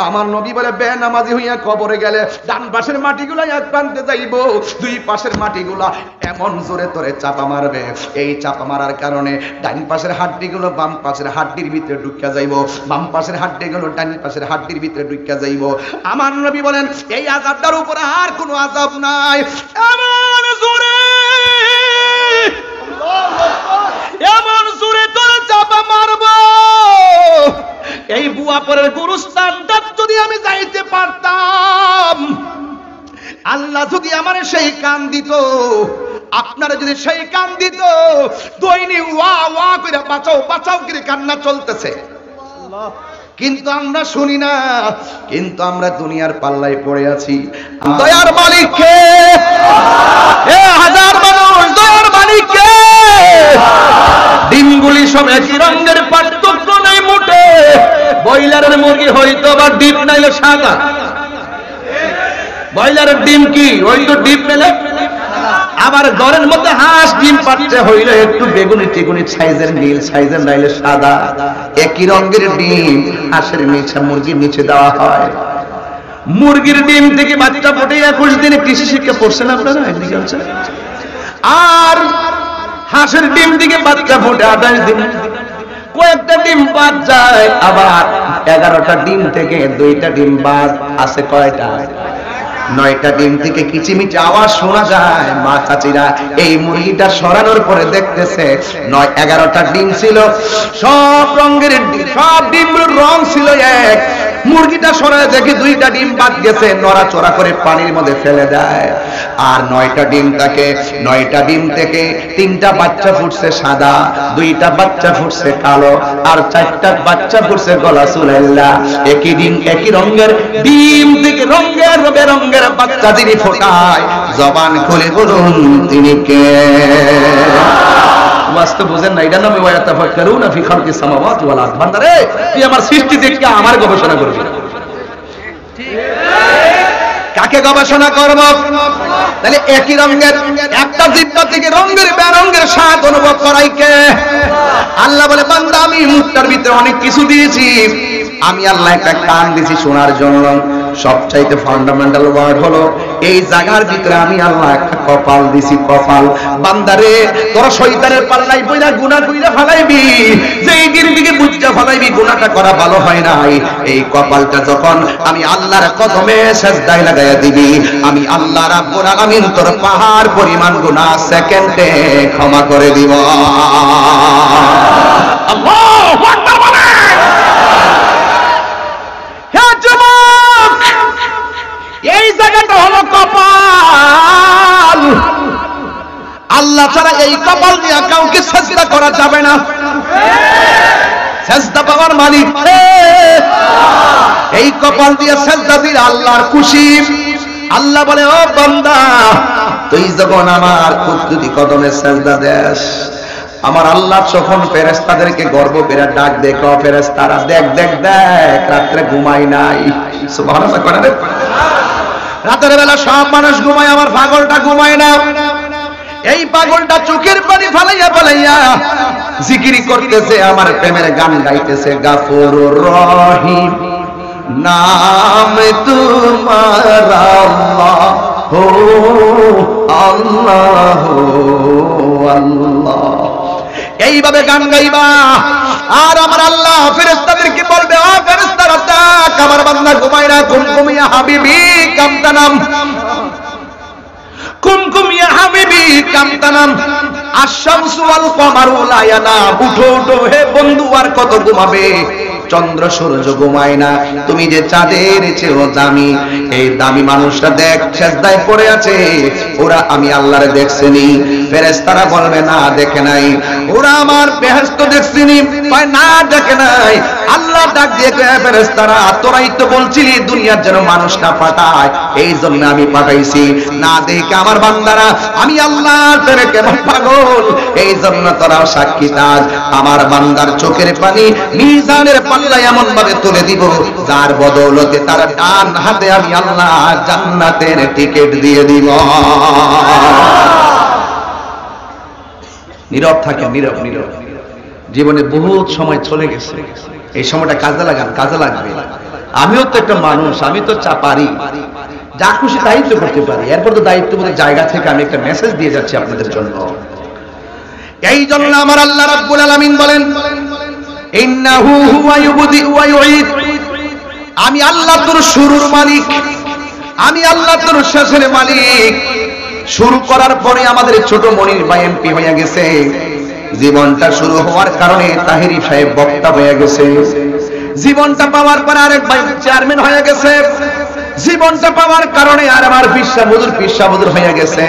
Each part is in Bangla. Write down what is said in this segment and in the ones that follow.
আমার নবী বলে বেনামাজি হইয়া কবরে গেলে ডান পাশের মাটিগুলা এক প্রান্তে যাইব, দুই পাশের মাটিগুলা এমন জোরে তোরে চাপা মারবে, এই চাপা মারার কারণে ডান পাশের হাড্ডিগুলো বাম পাশের হাড্ডির ভিতরে ঢুকিয়া যাইব, বাম পাশের হাড্ডিগুলো ডান পাশের হাড্ডির ভিতরে ঢুকিয়া যাইব। আমার নবী বলেন এই আযাবটার উপরে আর কোনো আযাব নাই। এমন জোরে, এমন জোরে তোরে চাপা মারব, এই বুয়াপুরের গুরুস্থানটা যদি আমি যাইতে পারতাম, আল্লাহ যদি আমার সেই কান দিত, আপনারা যদি সেই কান দিত, দৈনিক ওয়া ওয়া করে বাঁচাও বাঁচাও করে কান্না চলতেছে, কিন্তু আমরা শুনি না, কিন্তু আমরা দুনিয়ার পাল্লায় পড়ে আছি। দয়ার মালিক কে? এ হাজার মানুষ, দয়ার মালিক কে? ডিমগুলি সব একই রঙের, পার্থক্য নাই মোটে। ব্রয়লারের মুরগি হয়তো বা ডিম নাইলে সাদা, ব্রয়লারের ডিম কি ওই তো ডিম মেলে, আবার ঘরের মধ্যে হাঁস ডিম পাচ্ছে হইলে একটু বেগুনি টেগুনি সাইজের, নীল সাইজের নাইলে সাদা। একই রঙের ডিম হাঁসের নিচে, মুরগির নিচে দেওয়া হয়। মুরগির ডিম থেকে বাচ্চা ফুটে 21 দিনে কৃষি শিক্ষা পড়ছেন আপনারা এগ্রিকালচার। আর হাঁসের ডিম থেকে বাচ্চা ফুটে 28 দিন। কয়েকটা ডিম বাদ যায়, আবার 11টা ডিম থেকে 2টা ডিম বাদ আছে। কয়টা? 9টা ডিম থেকে কিচিমিচি আওয়াজ শোনা যায়। মা চাচিরা এই মুরগিটা সরানোর পরে দেখতেছে 11টা ডিম ছিল, সব রঙের, সব ডিমগুলোর রং ছিল এক। মুরগিটা সরায় দেখে 2টা ডিম বাদ গেছে, নড়াচড়া করে পানির মধ্যে ফেলে দেয়। আর 9টা ডিম থেকে 3টা বাচ্চা ফুটছে সাদা, 2টা বাচ্চা ফুটছে কালো, আর 4টা বাচ্চা ফুটছে গলা চুলাইল্লা। একই ডিম একই রঙের, ডিম থেকে রঙের বেরঙের বাচ্চা যিনি ফোটায়, জবান খুলে বলুন তিনি কে? বাস্তব বুঝেন না, এটা নামে ওয়াতাফাক্কারুনা ফি খালকিস সামাওয়াতি ওয়াল আরদ। বান্দারে তুই আমার সৃষ্টি দেখে আমার গবেষণা করবি। কাকে গবেষণা করব? তাহলে একই রঙের একটা জিব্বা থেকে রঙের বেরঙের স্বাদ অনুভব করাই কে? আল্লাহ বলে বান্দা আমি মুখটার ভিতরে অনেক কিছু দিয়েছি, আমি আল্লাহ একটা কান দিয়েছি শোনার জন্য। সবচাইতে ফান্ডামেন্টাল ওয়ার্ড হলো এই জায়গার ভিতরে আমি আল্লাহ একটা কপাল দিছি। কপাল বান্দারে তোরা শয়তানের পাল্লাই পইরা গুনাহ কইরা ফলাইবি, যেই দিন থেকে বুঝতে ফলাইবি গুনাহটা করা ভালো হয় নাই, এই কপালটা যখন আমি আল্লাহর কদমে সিজদায় লাগায়া দিবি, আমি আল্লাহ রাব্বুল আলামিন তোর পাহাড় পরিমাণ গুনাহ সেকেন্ডে ক্ষমা করে দিব। আল্লাহু আকবার বলে। এই জায়গাটা হলো কপাল। আল্লাহ ছাড়া এই কপাল দিয়ে কাউকে সিজদা করা যাবে না। সিজদা পাওয়ার মালিক কে? এই কপাল দিয়ে সিজদা দিলে আল্লাহর খুশি। আল্লাহ বলে ও বান্দা তুই যখন আমার কুদরতি কদমে সিজদা দেস, আমার আল্লাহ যখন ফেরেশতাদেরকে গর্ব করে ডাক দেখ, ফেরেশতারা দেখ দেখ দেখ রাতে ঘুমাই নাই। সুবহানাল্লাহ করে রে। রাতের বেলা সব মানুষ ঘুমায়, আমার পাগলটা ঘুমায় না। এই পাগলটা চোখের পানি ফালাইয়া ফালাইয়া জিকির করতেছে, আমার প্রেমের গান গাইতেছে। গাফুরুর রহিম নাম তোমার আল্লাহ হো আল্লাহ আল্লাহ। এইভাবে গান গাইবা, আর আমার আল্লাহ ফেরেশতাদেরকে বলবে ও ফেরেশতারা ডাক, আমার বান্দা ঘুমায় না। কুমকুম ইয়া হাবিবি কামতানাম, কুমকুম ইয়া হাবিবি কামতানাম, আশ-শামসু ওয়াল কমারু লা ইয়ানাম। উঠো উঠো হে বন্ধু, আর কত ঘুমাবে? চন্দ্র সূর্য ঘুমায় না, তুমি যে চাঁদের চেয়েও দামি, এই দামি মানুষটা দেখ সিজদায় পড়ে আছে, ওরা আমি আল্লাহরে দেখছেনি। ফেরেশতারা বলবে না দেখে নাই। ওরা আমার বেহেশত দেখছেনি, কয় না দেখে নাই। আল্লাহ ডাক দিয়ে কয় ফেরেশতারা তোরাই তো বলছিলি দুনিয়ার যেন মানুষটা পাঠায়, এই জন্য আমি পাঠাইছি। না দেখে আমার বান্দারা আমি আল্লাহর প্রেমে কেমন পাগল, এই জন্য তোরাও সাক্ষী থাক। আমার বান্দার চোখের পানি মিজানের পাল্লায় এমন ভাবে তুলে দিব, যার বদৌলতে তার ডান হাতে আমি আল্লাহ জান্নাতের টিকিট দিয়ে দিব। নীরব থাকেন, নীরব নীরব। জীবনে বহুত সময় চলে গেছে, এই সময়টা কাজে লাগান, কাজে লাগবে। আমিও তো একটা মানুষ, আমি তো পারি, যা খুশি দায়িত্ব করতে পারি। এরপর তো দায়িত্ববোধের জায়গা থেকে আমি একটা মেসেজ দিয়ে যাচ্ছি আপনাদের জন্য। এই জন্য আমার আল্লাহ রাব্বুল আলামিন বলেন, ইন্নাহু হুয়া ইউবদি ওয়া ইউঈদ, আমি আল্লাহ তোর শুরুর মালিক, আমি আল্লাহ তোর শেষের মালিক। শুরু করার পরে আমাদের ছোট মনির ভাই এমপি হয়ে গেছে, জীবনটা শুরু হওয়ার কারণে তাহেরি সাহেব বক্তা হয়ে গেছে, জীবনটা পাওয়ার পর আরেক ভাই চেয়ারম্যান হয়ে গেছে, জীবনটা পাওয়ার কারণে আর আমার পিসাবুদুর হয়ে গেছে,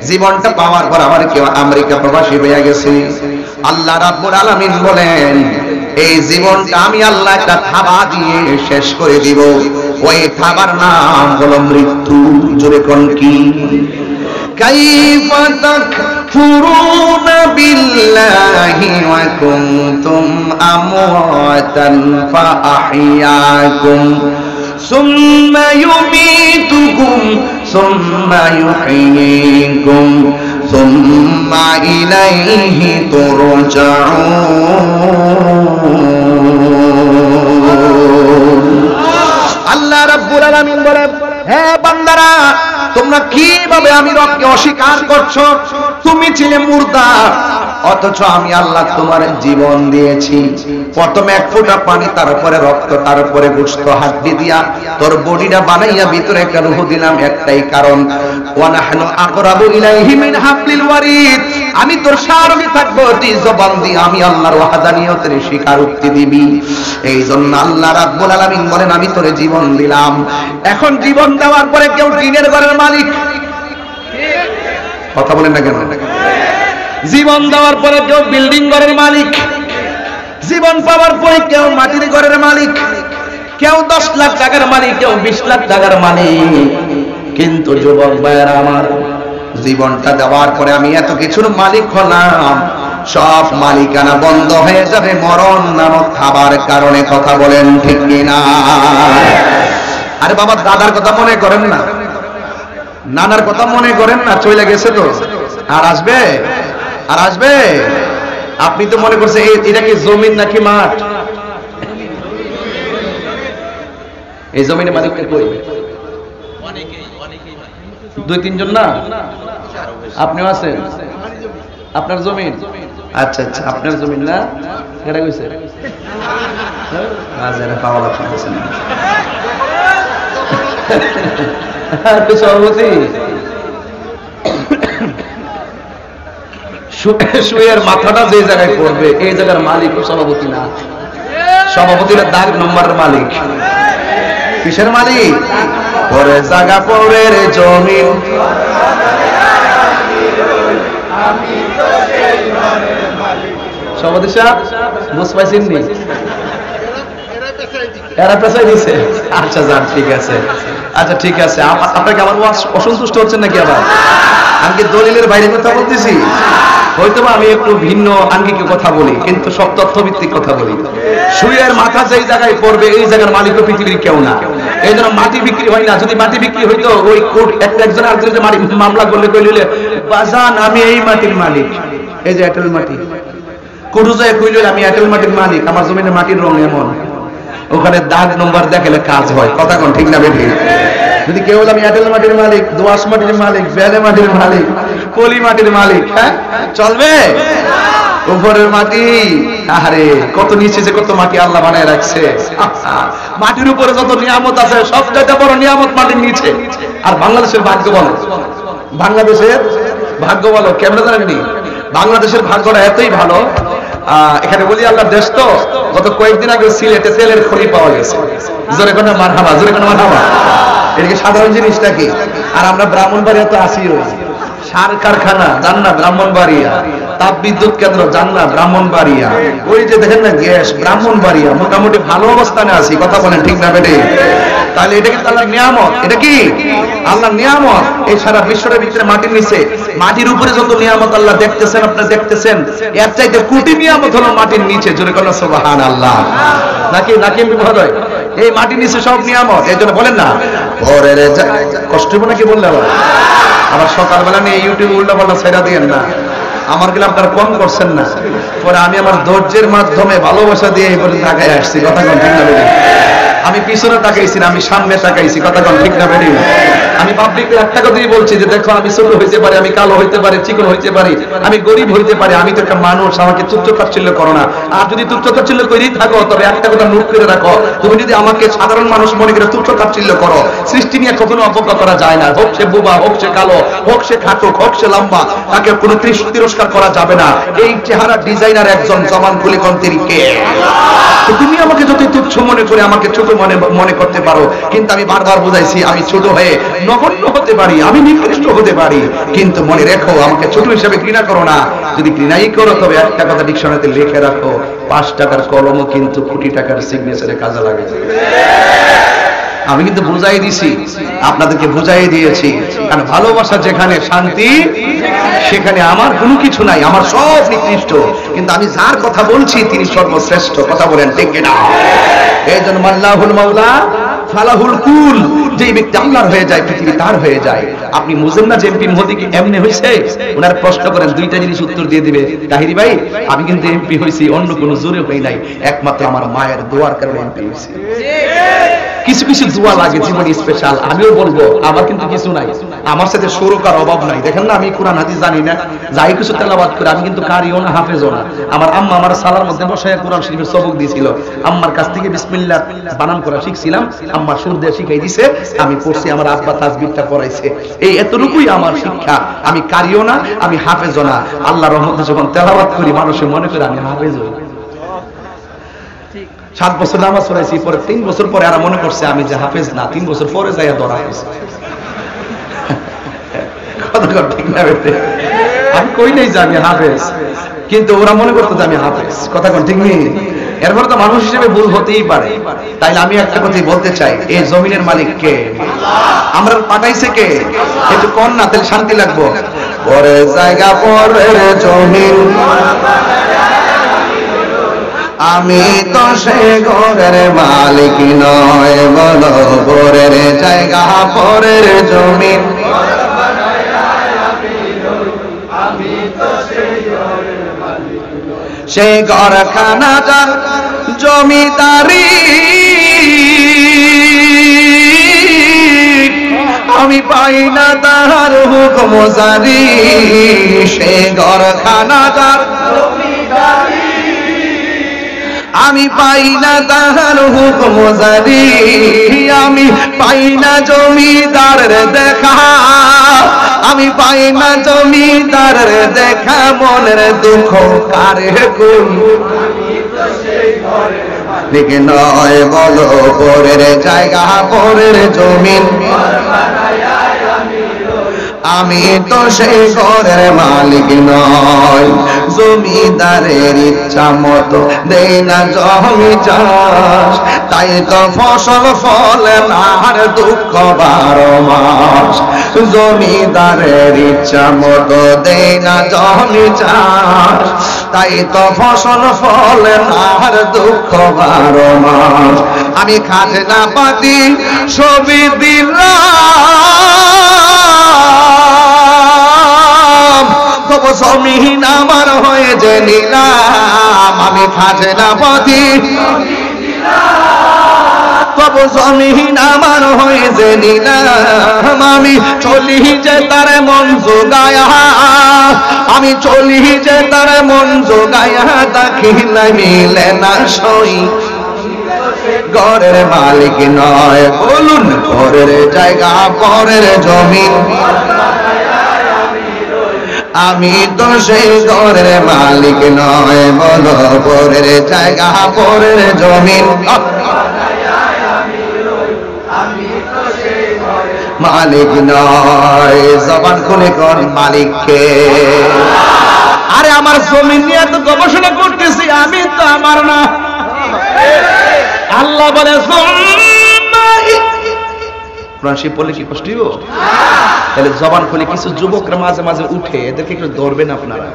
জীবনটা পাওয়ার পর আবার কেউ আমেরিকা প্রবাসী হয়ে গেছে। আল্লাহ রাব্বুল আলামিন বলেন, এই জীবনটা আমি আল্লাহ একটা থাবা দিয়ে শেষ করে দিব, ওই থাবার নাম হলো মৃত্যু। জোরে কোন কি? কাইফা তাকফুরুনা বিল্লাহি ওয়া কুনতুম আমওয়াতান ফাআহইয়াকুম সুম্মা ইউমীতুকুম সুম্মা ইউহয়ীকুম সুম্মা ইলাইহি তুরজাউন। আল্লাহ রাব্বুল আলামিন বলেন, হে বান্দারা, তোমরা কিভাবে আমি রবকে অস্বীকার করছো? তুমি ছিলে মুর্দা, অথচ আমি আল্লাহ তোমার জীবন দিয়েছি। প্রথমে এক ফোঁটা পানি, তারপরে রক্ত, তারপরে গোশত হাড্ডি দিয়া তোর বডিটা বানাইয়া ভিতরে একটা রূহ দিলাম, একটাই কারণ, ওয়া নাহনু আকরাবু ইলাইহি মিন হাবলিল ওয়ারিদ। আমি তোর সারবি থাকবো, তুই জবান দিয়ে আমি আল্লাহর ওয়াহদানিয়তের স্বীকারোক্তি দিবি। এই জন্য আল্লাহ রাব্বুল আলামিন বলেন, আমি তোরে জীবন দিলাম। এখন জীবন দেওয়ার পরে কেউ টিনের ঘরের মালিক, কথা বলেন না কেন? জীবন দেওয়ার পরে কেউ বিল্ডিং ঘরের মালিক, জীবন পাওয়ার পরে কেউ মাটির ঘরের মালিক, কেউ 10 লাখ টাকার মালিক, কেউ 20 লাখ টাকার মালিক। কিন্তু যুবক ভাইয়েরা আমার, জীবনটা দেওয়ার পরে আমি এত কিছুর মালিক হলাম, সব মালিকানা বন্ধ হয়ে যাবে মরণ নামক খাবার কারণে। কথা বলেন ঠিক কিনা? আরে বাবা, দাদার কথা মনে করেন না, নানার কথা মনে করেন না, চলে গেছে তো, আর আসবে? আর আসবে? আপনি তো মনে করছেন এটা কি জমিন নাকি মাঠ? এই জমিনের মালিকটা কই? 2-3 জন না? আপনিও আছেন? আপনার জমিন? আচ্ছা আচ্ছা, আপনার জমিন না? কেডা কইছে? বাজারে পাওয়া লাগছে না। সভাপতি শুয়ের মাথাটা যে জায়গায় পড়বে, এই জায়গার মালিক সভাপতি না, সভাপতির দাগ নম্বরের মালিক। কিসের মালিক? পরে জায়গা পড়ে রে জমিন, সভাপতি সাহেব বুঝ পাইছেন নি? এরা পেছাই দিছে। আচ্ছা যান, ঠিক আছে, আচ্ছা ঠিক আছে। আপনাকে আমার অসন্তুষ্ট হচ্ছেন নাকি? আবার আমি কি দলিলের বাইরে কথা বলতেছি? হয়তো আমি একটু ভিন্ন আঙ্গিকে কথা বলি, কিন্তু সব তথ্যভিত্তিক কথা বলি। শুয়ের মাথা যেই জায়গায় পড়বে, এই জায়গার মালিকও পৃথিবীর কেউ না। এই জন্য মাটি বিক্রি হয় না। যদি মাটি বিক্রি হইতো, ওই কোর্ট একজন আরেকজনের মামলা করলে কইলে, বাজান আমি এই মাটির মালিক, এই যে এঁটেল মাটি, কোর্ট যায় কইলে আমি এঁটেল মাটির মালিক, আমার জমিনের মাটির রং এমন, ওখানে দাগ নম্বর দেখালে কাজ হয়। কথা কোন ঠিক না বেঠিক? যদি কেউ আমি এঁটেল মাটির মালিক, দোআঁশ মাটির মালিক, বেলে মাটির মালিক, পলি মাটির মালিক, হ্যাঁ চলবে? উপরের মাটি, আরে কত নিচে যে কত মাটি আল্লাহ বানায় রাখছে। মাটির উপরে যত নিয়ামত আছে, সবচাইতে বড় নিয়ামত মাটির নিচে। আর বাংলাদেশের ভাগ্য বলো, বাংলাদেশের ভাগ্য বলো কেমন জানেননি? বাংলাদেশের ভাগ্যটা এতই ভালো, এখানে বলি আল্লাহ দেশ তো, গত কয়েকদিন আগে সিলেটে তেলের খনি পাওয়া গেছে। জোরে কোনো মারহাবা, জোরে কোনো মারহাবা। এটা কি সাধারণ জিনিসটা কি? আর আমরা ব্রাহ্মণবাড়িয়া তো আসি, ওই সার কারখানা জান না ব্রাহ্মণবাড়িয়া, তাপ বিদ্যুৎ কেন্দ্র জান না ব্রাহ্মণবাড়িয়া, ওই যে দেখেন না গ্যাস ব্রাহ্মণবাড়িয়া। মোটামুটি ভালো অবস্থানে আছি। কথা বলেন ঠিক না বেটে? তাহলে এটা কিন্তু আল্লাহর নিয়ামত। এটা কি আল্লাহর নিয়ামত? এই সারা বিশ্বটার ভিতরে মাটির নিচে, মাটির উপরে যত নিয়ামত আল্লাহ দেখতেছেন, আপনারা দেখতেছেন, এর চাইতে কোটি নিয়ামত হলো মাটির নিচে। জোরে বলেন সুবহানাল্লাহ। নাকি নাকি বিপদ হয়? এই মাটির নিচে সব নিয়ামত। এই জন্য বলেন না পরের কষ্ট হবে নাকি বললে আবার সকালবেলা নিয়ে ইউটিউব উল্টা পাল্টা ছেড়া দিয়েন না। আমার গেলে আপনারা কম করছেন না। পরে আমি আমার ধৈর্যের মাধ্যমে ভালোবাসা দিয়ে এই পর্যন্ত আগায় আসছি। কথা কোন ঠিক না? আমি পিছনে তাকাইছি না, আমি সামনে তাকাইছি। কথা কোন ঠিক না বেরি? আমি পাবলিককে একটা কথাই বলছি যে দেখো আমি ছোট হইতে পারি, আমি কালো হইতে পারি, চিকন হইতে পারি, আমি গরিব হইতে পারি, আমি তো একটা মানুষ, আমাকে তুচ্ছ তাচ্ছিল্য করো না। আর যদি তুচ্ছ তাচ্ছিল্য করেই থাকো তবে একটা কথা নোট করে রাখো, তুমি যদি আমাকে সাধারণ মানুষ মনে করে তুচ্ছ তাচ্ছিল্য করো, সৃষ্টি নিয়ে কখনো অবজ্ঞা করা যায় না। হোক সে বোবা, হোক সে কালো, হোক সে খাটো, হোক সে লম্বা, তাকে কোনো তিরস্কার করা যাবে না। এই চেহারা ডিজাইনার একজন জবান খুলে কন্তেরি কে? তুমি আমাকে যত তুচ্ছ মনে করে আমাকে ছোট মনে করতে পারো, কিন্তু আমি বারবার বুঝাইছি আমি ছোট হয়ে নগণ্য হতে পারি, আমি নিকৃষ্ট হতে পারি, কিন্তু মনে রেখো আমাকে ছোট হিসেবে ঘৃণা করো না। যদি ঘৃণাই করো তবে একটা কথা ডিকশনারিতে লিখে রাখো, 5 টাকার কলমও কিন্তু কোটি টাকার সিগনেচারে কাজে লাগে। আমি কিন্তু বুঝাই দিছি, আপনাদেরকে বুঝাই দিয়েছি, কারণ ভালোবাসা যেখানে শান্তি সেখানে আমার কোনো কিছু নাই, আমার সব নিকৃষ্ট, কিন্তু আমি যার কথা বলছি তিনি সর্বশ্রেষ্ঠ। কথা বলেন ঠিক কিনা? এই জন্য মাল্লাহুল মাওলা ফালাহুল কুল, যে ব্যক্তি আল্লাহর হয়ে যায় পৃথিবী তার হয়ে যায়। আপনি বুঝেন না যে এমপি মোদি কি এমনি হয়েছে? ওনার প্রশ্ন করেন, দুইটা জিনিস উত্তর দিয়ে দিবে, তাহিরি ভাই আমি কিন্তু এমপি হয়েছি অন্য কোনো জোরে হই নাই, একমাত্র আমার মায়ের দোয়ার কারণে এমপি হয়েছি। কিছু কিছু দোয়া লাগে জীবনে স্পেশাল, আমিও বলবো আমার কিন্তু কিছু নাই, আমার সাথে সুরকার অভাব নাই। দেখেন না আমি কোরআন হাদিস জানি না, যাই কিছু তেলাওয়াত করে, আমি কিন্তু কারিও না হাফেজও না। আমার আম্মা আমার সালার মধ্যে বসায় কোরআন শরীফের সবক দিয়েছিল, আম্মার কাছ থেকে বিসমিল্লাহ বানান করা শিখছিলাম, আম্মা সুর দিয়ে শিখাই দিছে, আমি পড়ছি, আমার আব্বা তাসবিহটা পড়াইছে, এই এতটুকুই আমার শিক্ষা। আমি কারিও না, আমি হাফেজও না। আল্লাহর রহমতে যখন তেলাওয়াত করি মানুষে মনে করে আমি হাফেজ হই। 7 বছর নামাজ পড়াইছি, পরে 3 বছর পরে আর মনে করছে আমি যে হাফেজ না, 3 বছর পরে যাইয়া ধরা হয়েছে। ঠিক না বেটে? আমি কই নাই যে আমি হাফেজ, কিন্তু ওরা মনে করতো যে আমি হাফেজ। কথা কোন ঠিক নেই? এরপরে তো মানুষ হিসেবে ভুল হতেই পারে। তাইলে আমি একটা কথাই বলতে চাই, এই জমিনের মালিক কে? আমরা পাঠাইছে কে? একটু কোন না, তাহলে শান্তি লাগবো। পরের জায়গা পরের জমিন, আমি তো সে ঘরের মালিক নয়, বলো পরের জায়গা পরের জমিন, সে ঘরখানা যার জমিদারি, আমি পাই না তাহার হুকুম জারি, সে ঘরখানা যার জমিদারি, আমি পাই না তাহার হুকুম জারি, আমি পাই না জমিদারের দেখা, আমি পাই না জমিদারের দেখা, মনের দুঃখ কারে কই? ঠিক নয়, বলো পরের জায়গা পরের জমিন, আমি তো সেই ঘরের মালিক নয়, জমিদারের ইচ্ছা মতো দেই না জমি চাষ, তাই তো ফসল ফলে না আর দুঃখ 12 মাস, জমিদারের ইচ্ছা মতো দেই না জমি চাষ, তাই তো ফসল ফলে না আর দুঃখ 12 মাস, আমি খাজনা পাতি ছবি দিলাম, তবু জমিন আমার হয়ে যে নিলাম, আমি খাজনা পাতি তবু জমিন আমার হয়ে যে নিলাম, আমি চলি যে তার মন জোগায়া, আমি চলি যে তার মন জোগায়া, দেখি না মিলে না সই, ঘরের মালিক নয়, বলুন ঘরের জায়গা পরের জমিন, আমি তো সেই ঘরের মালিক নয়, বলো পরের জায়গা পরের জমিন, মালিক নয়, জবান খুলে কোন মালিককে? আরে আমার জমিন নিয়ে তো গবেষণা করতেছি, আমি তো আমার না। আল্লাহ বলে কোরআন শরীফ পড়লে কি কষ্ট হইব? তাহলে জবান খুলে কিছু যুবকরা মাঝে মাঝে উঠে, এদেরকে একটু ধরবেন আপনারা,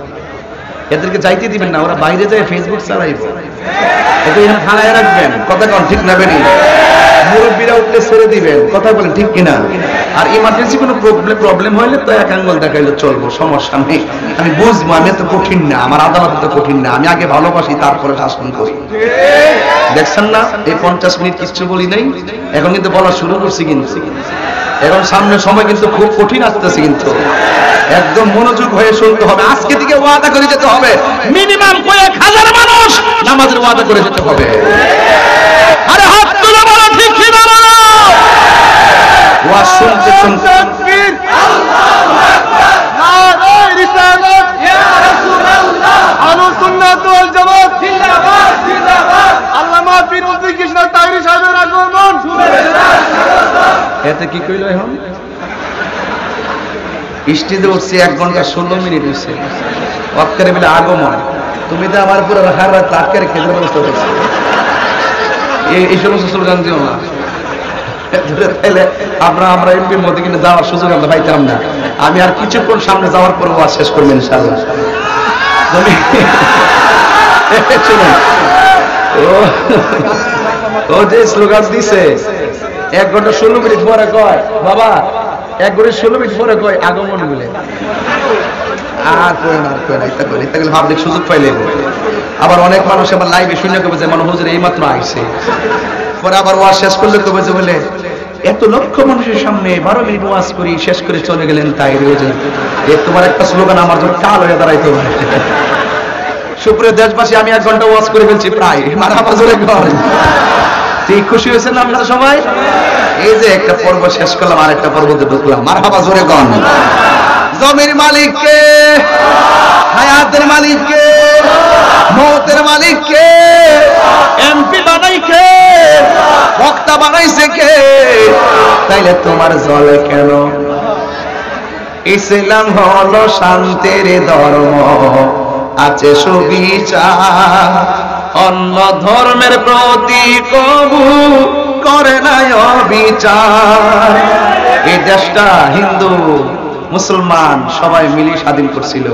এদেরকে যাইতে দিবেন না, ওরা বাইরে যায় ফেসবুক চালাইব, এদের এখানে থানায় রাখবেন। কথা কোন ঠিক না বেরি? মুরব্বীরা উঠলে ছেড়ে দিবেন। কথা বলেন ঠিক কিনা? আর ইমার্জেন্সি কোনো প্রবলেম হইলে তো এক আঙ্গুল দেখাইলে চলবো, সমস্যা নেই। আমি বুঝবো, আমি তো কঠিন না, আমার আদালত তো কঠিন না, আমি আগে ভালোবাসি তারপরে শাসন করি। দেখছেন না এই 50 মিনিট কিচ্ছু বলি নাই, এখন কিন্তু বলা শুরু করছি। কিন্তু এখন সামনের সময় কিন্তু খুব কঠিন আসতেছে, কিন্তু একদম মনোযোগ হয়ে শুনতে হবে। আজকে থেকে ওয়াদা করে যেতে হবে, মিনিমাম কয়েক হাজার মানুষ নামাজের ওয়াদা করে যেতে হবে। আরে হাত তুলে বলো ঠিক কি না বলো। ওয়াজ শুনতে শুনতে আল্লাহু আকবার, নারে রিসালাত ইয়া রাসূলুল্লাহ, আহলুস সুন্নাত ওয়াল জামাত জিন্দাবাদ জিন্দাবাদ, আল্লামা পীর উদ্দিন কৃষ্ণ তাহিরি সাহেবের আগমন শুভেচ্ছা স্বাগতম। এতে কি কইলো এখন স্টেজে উঠছে 1 ঘন্টা 16 মিনিট হইছে, ওয়াক্তের বেলা আগমন। তুমি তো আমার পুরো হার রাত আটকে খেতে ব্যবস্থা করছো, এই সমস্ত স্লোগান দিও না। তাহলে আমরা এমপির মধ্যে কিন্তু যাওয়ার সুযোগ আমরা পাইতাম না। আমি আর কিছুক্ষণ সামনে যাওয়ার পর ওয়াজ শেষ করবো ইনশাআল্লাহ। ও যে স্লোগান দিছে 1 ঘন্টা 16 মিনিট পরে কয়, বাবা 1 ঘন্টা 16 মিনিট পরে কয় আগমন বলে। আর কই না এটা গেলে ভাবলে সুযোগ পাইলে। আবার অনেক মানুষ আবার লাইভে শুনে কবে যে মানুষ হুজুর এইমাত্র আইছে, পরে আবার ওয়াজ শেষ করলে কবে যে বলে এত লক্ষ মানুষের সামনে 12 মিনিট ওয়াজ করি শেষ করে চলে গেলেন। তাই হুজুর তোমার একটা স্লোগান আমার জন্য কাল হয়ে দাঁড়াইতে পারে। সুপ্রিয় দেশবাসী, আমি 1 ঘন্টা ওয়াজ করে ফেলছি প্রায়। মারহাবা জোরে বলেন। ঠিক খুশি হয়েছেন আপনারা সবাই? এই যে একটা পর্ব শেষ করলাম, আরেকটা পর্বতে ঢুকলাম। মারহাবা জোরে বলেন। জমির মালিক কে? হায়াতের মালিক কে? মওতের মালিক কে? এমপি বানাই কে? বক্তা বানাইছে কে? তাইলে তোমার জলে কেন? ইসলাম হলো শান্তির ধর্ম, আছে সুবিচার, অন্য ধর্মের প্রতি কবু করে না অবিচার। এই দেশটা হিন্দু মুসলমান সবাই মিলে স্বাধীন করছিল,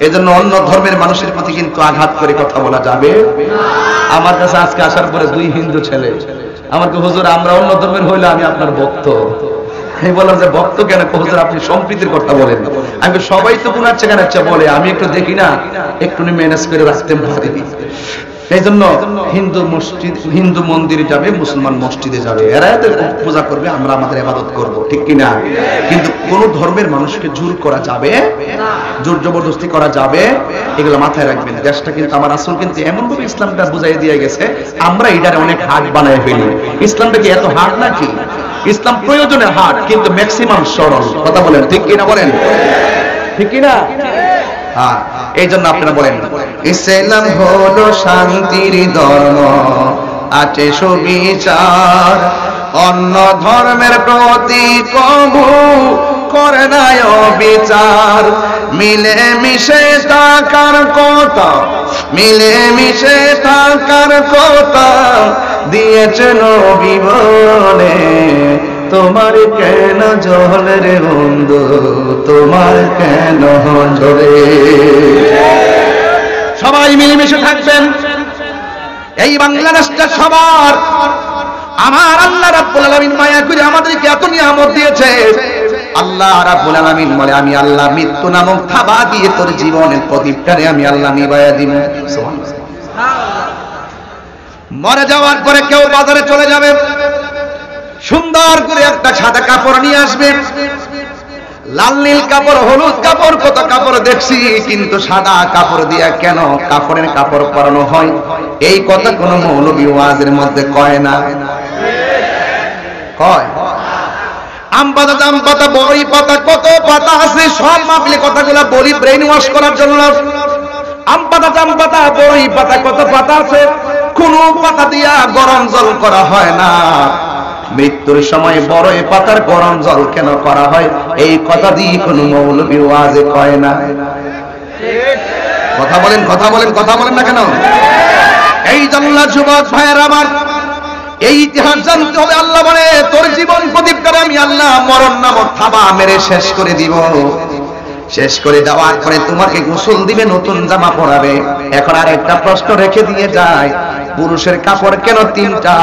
এজন্য অন্য ধর্মের মানুষের প্রতি কিন্তু আঘাত করে কথা বলা যাবে না। আমার কাছে আজকে আসার পরে 2 হিন্দু ছেলে আমাকে, হুজুর আমরা অন্য ধর্মের হইলে আমি আপনার ভক্ত। আমি বললাম যে ভক্ত কেন? হুজুর আপনি সম্প্রীতির কথা বলেন। আমি সবাই তো গুনাচ্ছে কেনাচ্ছে বলে, আমি একটু দেখি না একটু ম্যানেজ করে রাখতে পারি। এই জন্য হিন্দু মন্দিরে যাবে, মুসলমান মসজিদে যাবে, এরা এদের পূজা করবে, আমরা আমাদের ইবাদত করব, ঠিক কিনা? কিন্তু কোন ধর্মের মানুষকে জোর করা যাবে না, জোর জবরদস্তি করা যাবে, এগুলো মাথায় রাখবেন। দেশটা কিন্তু আমার রাসূল কিন্তু এমন ভাবে ইসলামটা বুঝাই দিয়ে গেছে, আমরা এটারে অনেক হার্ড বানায় ফেলি। ইসলামটা কি এত হার্ড নাকি? ইসলাম প্রয়োজনে হার্ড, কিন্তু ম্যাক্সিমাম সরল। কথা বলেন ঠিক কিনা? বলেন ঠিক কিনা? হ্যাঁ, এই জন্য আপনারা বলেন ইসলাম হলো শান্তির ধর্ম, আছে সুবিচার, অন্য ধর্মের প্রতি কবু করে না অবিচার। মিলে মিশে থাকার কথা, মিলে মিশে থাকার কথা দিয়েছে নবী বলে, তোমার কেন জ্বলে রে বন্ধু, তোমার কেন জ্বলে? সবাই মিলেমিশে থাকবেন। এই বাংলাদেশটা সবার। আমার আল্লাহ রাব্বুল আলামিন মায়া করে আমাদেরকে এত নিয়ামত দিয়েছে। আল্লাহ রাব্বুল আলামিন বলে, আমি আল্লাহ মৃত্যু নামক থাবা দিয়ে তোর জীবনের প্রদীপটারে আমি আল্লাহ নিভাইয়া দিব। সুবহানাল্লাহ। মরে যাওয়ার পরে কেউ বাজারে চলে যাবে, সুন্দর করে একটা সাদা কাপড় নিয়ে আসবে, লাল নীল কাপড়, হলুদ কাপড়, কত কাপড় দেখছি, কিন্তু সাদা কাপড় দিয়া কেন কাপড়ের কাপড় পরানো হয়? এই কথা কোন মৌলবী ওয়াজের মধ্যে কয় না। কয় আম পাতা, জাম পাতা, বড়ি পাতা, কত পাতা আছে, সব মাপলে কথাগুলা বলি ব্রেইন ওয়াশ করার জন্য। আম পাতা, জাম পাতা, বড়ি পাতা, কত পাতা আছে, কোন পাতা দিয়া গরম জল করা হয় না। মৃত্যুর সময় বড়ই পাতার গরম জল কেন করা হয়? এই কথা দিয়ে কোন মৌলবী ওয়াজে কয় না। কথা বলেন, কথা বলেন, কথা বলেন না কেন? এই জন্য যুবক ভাইয়ের আমার, এই ইতিহাস জানতে হবে। আল্লাহ বলে, তোর জীবন প্রদীপ করে আমি আল্লাহ মরণ নামক থাবা মেরে শেষ করে দিব। শেষ করে দেওয়ার পরে তোমাকে গোসল দিবে, নতুন জামা পরাবে। এখন আর একটা প্রশ্ন রেখে দিয়ে যায়, পুরুষের কাপড় কেন 3টা,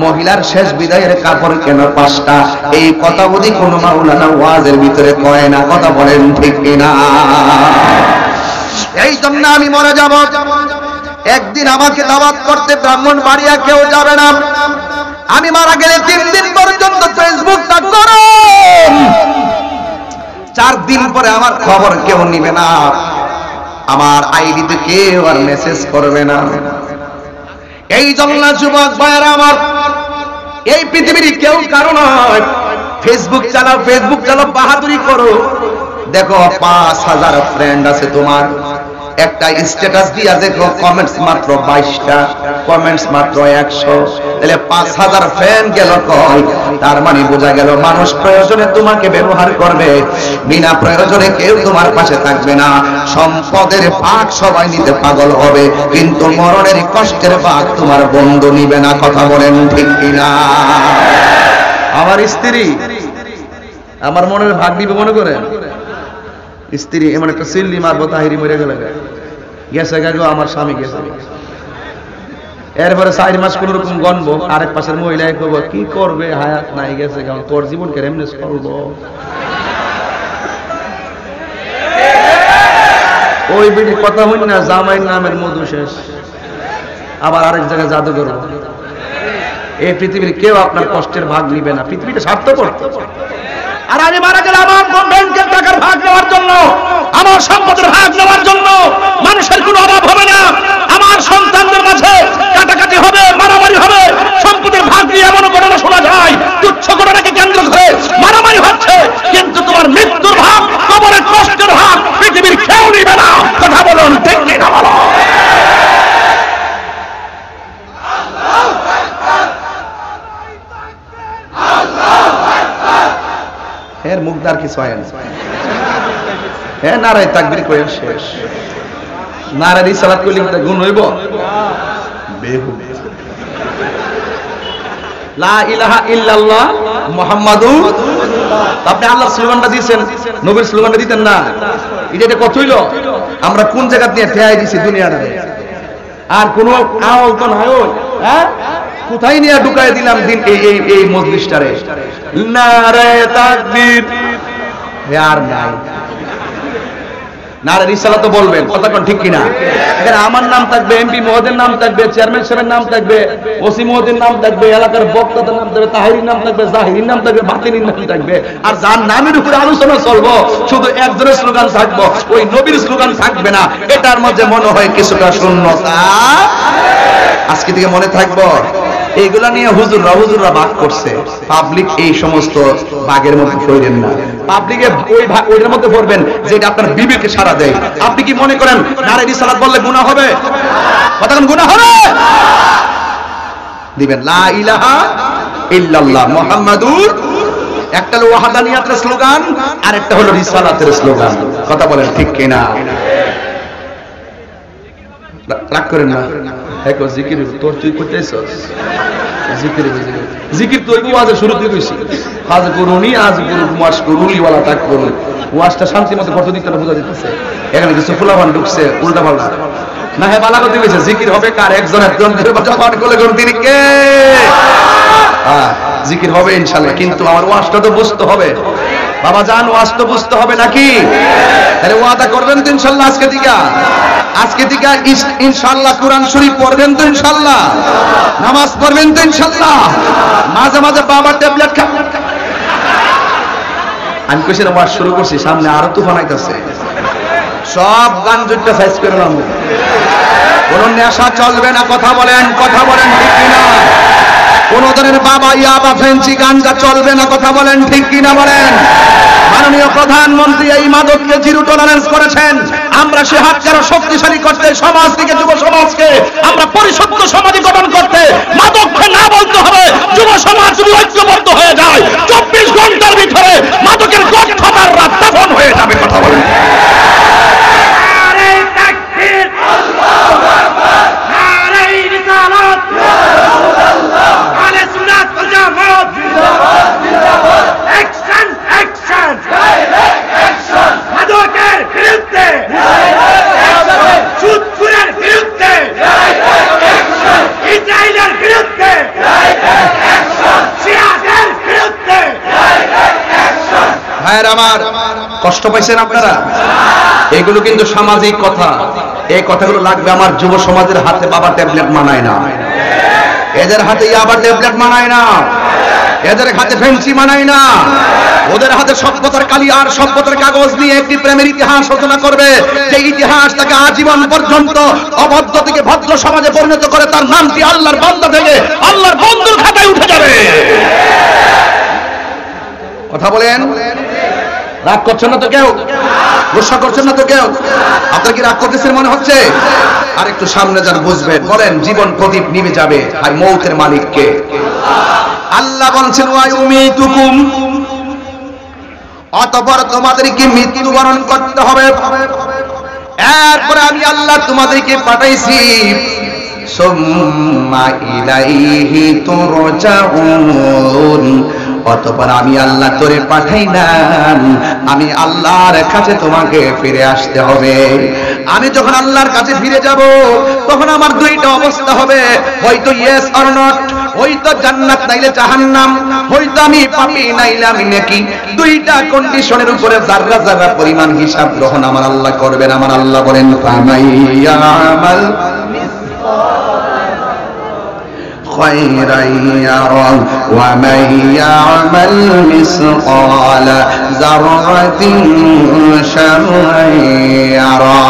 মহিলার শেষ বিদায়ের কাপড় কেন 5টা? এই কথা বুঝি কোন মাওলানা ওয়াজের ভিতরে কয় না? কথা বলেন ঠিক কিনা? এই জন্য আমি মরে যাব, একদিন আমাকে দাওয়াত করতে ব্রাহ্মণবাড়িয়া কেউ যাবে না। আমি মারা গেলে 3 দিন পর্যন্ত ফেসবুকটা গরম, 4 দিন পরে আমার খবর কেউ নিবে না, আমার আইডিতে কেউ আর মেসেজ করবে না। এই জন্য যুবক ভাইয়েরা আমার, এই পৃথিবীর কেউ কারো নয়। ফেসবুক চালাও, বাহাদুরি করো। দেখো 5000 ফ্রেন্ড আছে তোমার, একটা স্ট্যাটাস দিয়া দেখো কমেন্টস মাত্র 22টা, কমেন্টস মাত্র 100, তাহলে 5000 ফ্রেন্ড গেল কই? তার মানে বোঝা গেল মানুষ প্রয়োজনে তোমাকে ব্যবহার করবে, বিনা প্রয়োজনে কেউ তোমার পাশে থাকবে না। সম্পদের ভাগ সবাই নিতে পাগল হবে, কিন্তু মরণের কষ্টের ভাগ তোমার বন্ধু নিবে না। কথা বলেন ঠিক কিনা? আমার স্ত্রী আমার মনের ভাগ নিবে মনে করেন? স্ত্রী এমন একটা সিল্লি মারবো, তাহিরি মরে গেলে গেছে গেল আমার স্বামী গেছে, এরপরে 4 মাস কোন রকম গণবো, আরেক পাশের মহিলায় করবো কি করবে, হায়াত নাই গেছে, তোর জীবনকে এমনি চলবো। ওই বিড়ি কথা হইন না, জামাই নামের মধু শেষ, আবার আরেক জায়গায় জাদু করবো। এই পৃথিবীর কেউ আপনার কষ্টের ভাগ নিবে না, পৃথিবীটা স্বার্থপর। আর আমি মারা গেলে আমার ব্যাংকের টাকার ভাগ নেওয়ার জন্য, আমার সম্পদের ভাগ নেওয়ার জন্য মানুষের কোনো অভাব হবে না। আমার সন্তানদের মাঝে কাটাকাটি হবে, মারামারি হবে, সম্পদের ভাগ নিয়ে এমন ঘটনা শোনা যায়, তুচ্ছ ঘটনাকে কেন্দ্র করে মারামারি হচ্ছে, কিন্তু তোমার মৃত্যুর ভাগ, কবরের কষ্টের ভাগ পৃথিবীর কেউ নিবে না। কথা বলুন ঠিক কিনা? বলো। এর মুখদার কিছু হয় না, হ্যাঁ নারায় তাকবীর কইয়া শেষ, নারায় রিসালাত কইলে কি গুণ হইব? বেহুদ। লা ইলাহা ইল্লাল্লাহ মুহাম্মাদুর। আপনি আল্লাহর স্লোগানটা দিয়েছেন, নবীর স্লোগানটা দিতেন না? এটা কত হইল? আমরা কোন জায়গা নিয়ে ঠেয়াই দিছি দুনিয়াটা, আর কোন আওয়াজ তো নাই। হ্যাঁ, কোথায় নিয়ে ঢুকাই দিলাম দিন এই মজলিসটারে? নারায়ে তাকবীর আর নাই। নারে রিসালাত তো বলবেন, কথা কোন ঠিক কিনা? এখানে আমার নাম থাকবে, এমপি মহোদয়ের নাম থাকবে, চেয়ারম্যান সাহেবের নাম থাকবে, ওসি মহোদয়ের নাম থাকবে, এলাকার বক্তাদের নাম থাকবে, তাহিরির নাম থাকবে, জাহিরির নাম থাকবে, বাতিনির নাম থাকবে। আর যার নামের উপরে আলোচনা চলবো, শুধু একজনের স্লোগান থাকবো, ওই নবীর স্লোগান থাকবে না। এটার মধ্যে মনে হয় কিছুটা শূন্যতা। আজকে থেকে মনে থাকবো, এইগুলা নিয়ে হুজুররা ভাগ করছে। পাবলিক এই সমস্ত ভাগের মধ্যে পড়বেন না, পাবলিকে ওইটার মধ্যে পড়বেন যেটা আপনার বিবেকে সাড়া দেয়। আপনি কি মনে করেন নারে রিসালাত বললে গুনাহ হবে? কথা কোন গুনাহ হবে? দিবেন লা ইলাহা ইল্লাল্লাহ মুহাম্মাদুর। একটা হলো ওয়াহদানিয়াতের স্লোগান, আর একটা হলো রিসালাতের স্লোগান। কথা বলেন ঠিক কিনা? রাগ করেন না। দেখো জিকির তোর তুই করতেছস, জিকির তোর ওয়াজের শুরুতে কইছি, আজ করুনি আজ করু মাস করুনি ওয়ালা তাক করুন। ওয়াজটা শান্তি মতো কত দিকটা বোঝা দিতেছে। এখানে কিছু ফুলাবান ঢুকছে উল্টা পাল্টা না, হ্যাঁ বালা কথা কইছে। জিকির হবে কার? একজনের জবান করে কোন তিনি কে? জিকির হবে ইনশাআল্লাহ, কিন্তু আমার ওয়াজটা তো বুঝতে হবে। বাবা জান, ওয়াজ তো বুঝতে হবে নাকি? তাহলে ওয়াদা করবেন তো ইনশাআল্লাহ আজকে থেকে ইনশাআল্লাহ কোরআন শরীফ পড়বেন তো ইনশাআল্লাহ, নামাজ পড়বেন তো ইনশাআল্লাহ, মাঝে মাঝে বাবা ট্যাবলেট খান। আমি কইছি না ওয়াজ শুরু করছি, সামনে আরো তুফান আইতাছে। সব গান জুটটা সাইজ করে নাম, কোন নেশা চলবে না। কথা বলেন ঠিক কিনা? কোন ধরনের বাবা ইয়াবা ফেন্সি গাঞ্জা চলবে না। কথা বলেন ঠিক কিনা? বলেন। মাননীয় প্রধানমন্ত্রী এই মাদককে জিরো টলারেন্স করেছেন। আমরা সে হাতকে আরো শক্তিশালী করতে, সমাজ থেকে যুব সমাজকে আমরা পরিশুদ্ধ সমাজে গঠন করতে মাদককে না বলতে হবে। যুব সমাজ যদি ঐক্যবদ্ধ হয়ে যায়, 24 ঘন্টার ভিতরে মাদকের গঠফাদার রাত দাফন হয়ে যাবে। কথা বলেন। ভাইয়ের আমার, কষ্ট পাইছেন আপনারা? এগুলো কিন্তু সামাজিক কথা। এই কথাগুলো লাগবে আমার যুব সমাজের হাতে। বাবা ট্যাবলেট মানায় না, এদের হাতে আবার ট্যাবলেট মানায় না, এদের হাতে ফেন্সি মানায় না, ওদের হাতে সভ্যতার কালি আর সভ্যতার কাগজ নিয়ে একটি প্রেমের ইতিহাস রচনা করবে, যে ইতিহাস তাকে আজীবন পর্যন্ত অভদ্র থেকে ভদ্র সমাজে পরিণত করে তার নামটি আল্লাহর বান্দা থেকে আল্লাহর বন্ধুর খাতায় উঠে যাবে। কথা বলেন? রাগ করছেন না তো কেউ? গুসা করছেন না তো কেউ? আপনার কি রাগ করতেছেন মনে হচ্ছে? আর একটু সামনে যান, বুঝবেন। বলেন, জীবন প্রদীপ নিভে যাবে, আর মৌতের মালিক কে? আল্লাহ বলছেন ওয়া ইউমিতুকুম, অতঃপর তোমাদেরকে মৃত্যুবরণ করতে হবে, এরপরে আমি আল্লাহ তোমাদেরকে পাঠাইছি সুম্মা ইলাইহি তুরজাউন, অতঃপর আমি আল্লাহ তোরে পাঠাইলাম, আমি আল্লাহর কাছে তোমাকে ফিরে আসতে হবে। আমি যখন আল্লাহর কাছে ফিরে যাব তখন আমার দুইটা অবস্থা হবে, হয়তো ইয়েস অর নট, হয়তো জান্নাত নাইলে জাহান্নাম, হয়তো আমি পাপী নাইলে আমি নেকি। দুইটা কন্ডিশনের উপরে যারা যারা পরিমাণ হিসাব গ্রহণ আমার আল্লাহ করবেন। আমার আল্লাহ বলেন ফামাইয়ামাল خيرا يره ومن يعمل مثقال ذرة شرا يره।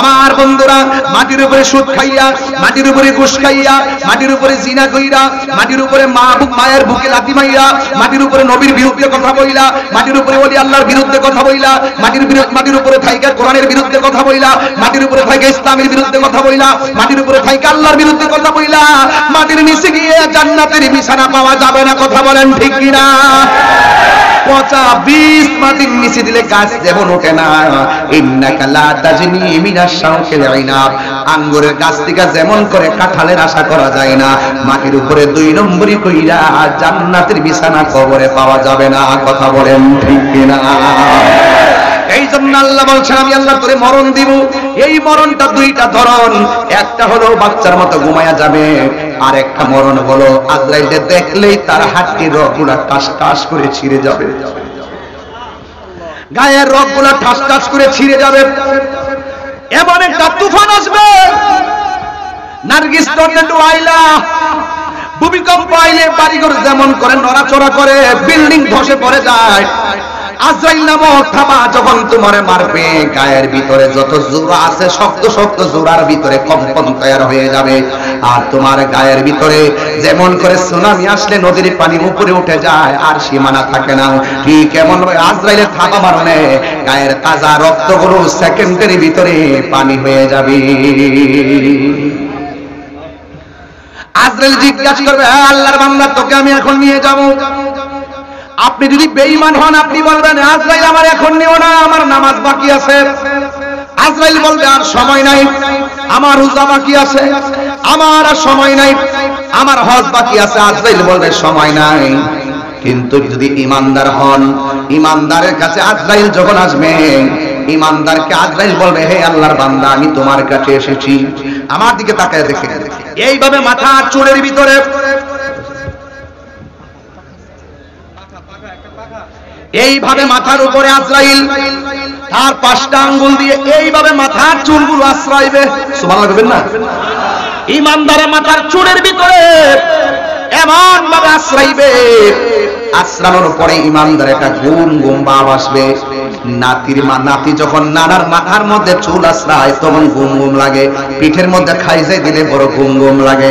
আমার বন্ধুরা, মাটির উপরে সুদ খাইয়া, মাটির উপরে ঘুষ খাইয়া, মাটির উপরে জিনা কইরা, মাটির উপরে মায়ের বুকে লাথি মাইরা, মাটির উপরে নবীর বিরুদ্ধে কথা বইলা, মাটির উপরে ওলি আল্লাহর বিরুদ্ধে কথা বইলা, মাটির উপরে থাইকা কোরআনের বিরুদ্ধে কথা বইলা, মাটির উপরে থাইকা ইসলামের বিরুদ্ধে কথা বইলা, মাটির উপরে থাইকা আল্লাহর বিরুদ্ধে কথা বইলা, মাটির নিচে গিয়ে জান্নাতের বিছানা পাওয়া যাবে না। কথা বলেন ঠিক কিনা? পচা বীজ মাটির নিচে দিলে গাছ যেমন ওঠে না, ইন্নাকা লা তাজনি মিনাশ শাওকিল ইনাব, আঙ্গুরের গাছ থেকে যেমন করে কাঁঠালের আশা করা যায় না, মাটির উপরে দুই নম্বরই কইরা জান্নাতের বিছানা কবরে পাওয়া যাবে না। কথা বলেন ঠিক কিনা? এই জন্য আল্লাহ বলছেন আমি আল্লাহ তোরে মরণ দিব। এই মরণটা দুইটা ধরন, একটা হলো বাচ্চার মতো ঘুমায়া যাবে, আর একটা মরণ হলো আজরাইলকে দেখলেই তার হাড়টির রগগুলা টাস টাস করে ছিঁড়ে যাবে, গায়ের রগগুলা টাস টাস করে ছিঁড়ে যাবে। এমন একটা তুফান আসবে, নার্গিস টর্নেডো আইলা, ভূমিকম্প আইলে বাড়িঘর যেমন করে নড়াচড়া করে, বিল্ডিং ধসে পড়ে যায়। আজরাইল নামক থাবা যখন তোমারে মারবে, গায়ের ভিতরে যত জোড়া আছে শক্ত শক্ত জোড়ার ভিতরে কম্পন তৈরি হয়ে যাবে। আর তোমার গায়ের ভিতরে যেমন করে সুনামি আসলে নদীর পানি উপরে উঠে যায় আর সীমানা থাকে না, ঠিক এমন আজরাইলের থাবা মারনে গায়ের তাজা রক্তগুলো সেকেন্ডের ভিতরে পানি হয়ে যাবে। আজরাইল জিজ্ঞাসা করবে, আল্লাহর বান্দা তোকে আমি এখন নিয়ে যাব। আপনি যদি বেঈমান হন আপনি বলবেন আজরাইল আমার এখন নিও না, আমার নামাজ বাকি আছে। আজরাইল বলবে আর সময় নাই, আমার রোজা বাকি আছে, আমার আর সময় নাই, আমার হজ বাকি আছে। আজরাইল বলবে সময় নাই। কিন্তু যদি ইমানদার হন, ইমানদারের কাছে আজরাইল যখন আসবে, ইমানদারকে আজরাইল বলবে হে আল্লাহর বান্দা আমি তোমার কাছে এসেছি, আমার দিকে তাকায় দেখে। এইভাবে মাথা চুলের ভিতরে, এইভাবে মাথার উপরে আজরাইল তার 5টা আঙ্গুল দিয়ে এইভাবে মাথার চুলগুলো আশ্রাইবে। সুবহানাল্লাহ বলবেন না? ইমানদারের মাথার চুলের ভিতরে এমন ভাবে আশ্রাইবে, আশ্রানোর পরে ইমানদার একটা গুম গুম ভাব আসবে। নাতি যখন নানার মাথার মধ্যে চুল আশ্রায় তখন গুম গুম লাগে, পিঠের মধ্যে খাইজে দিলে বড় গুম গুম লাগে।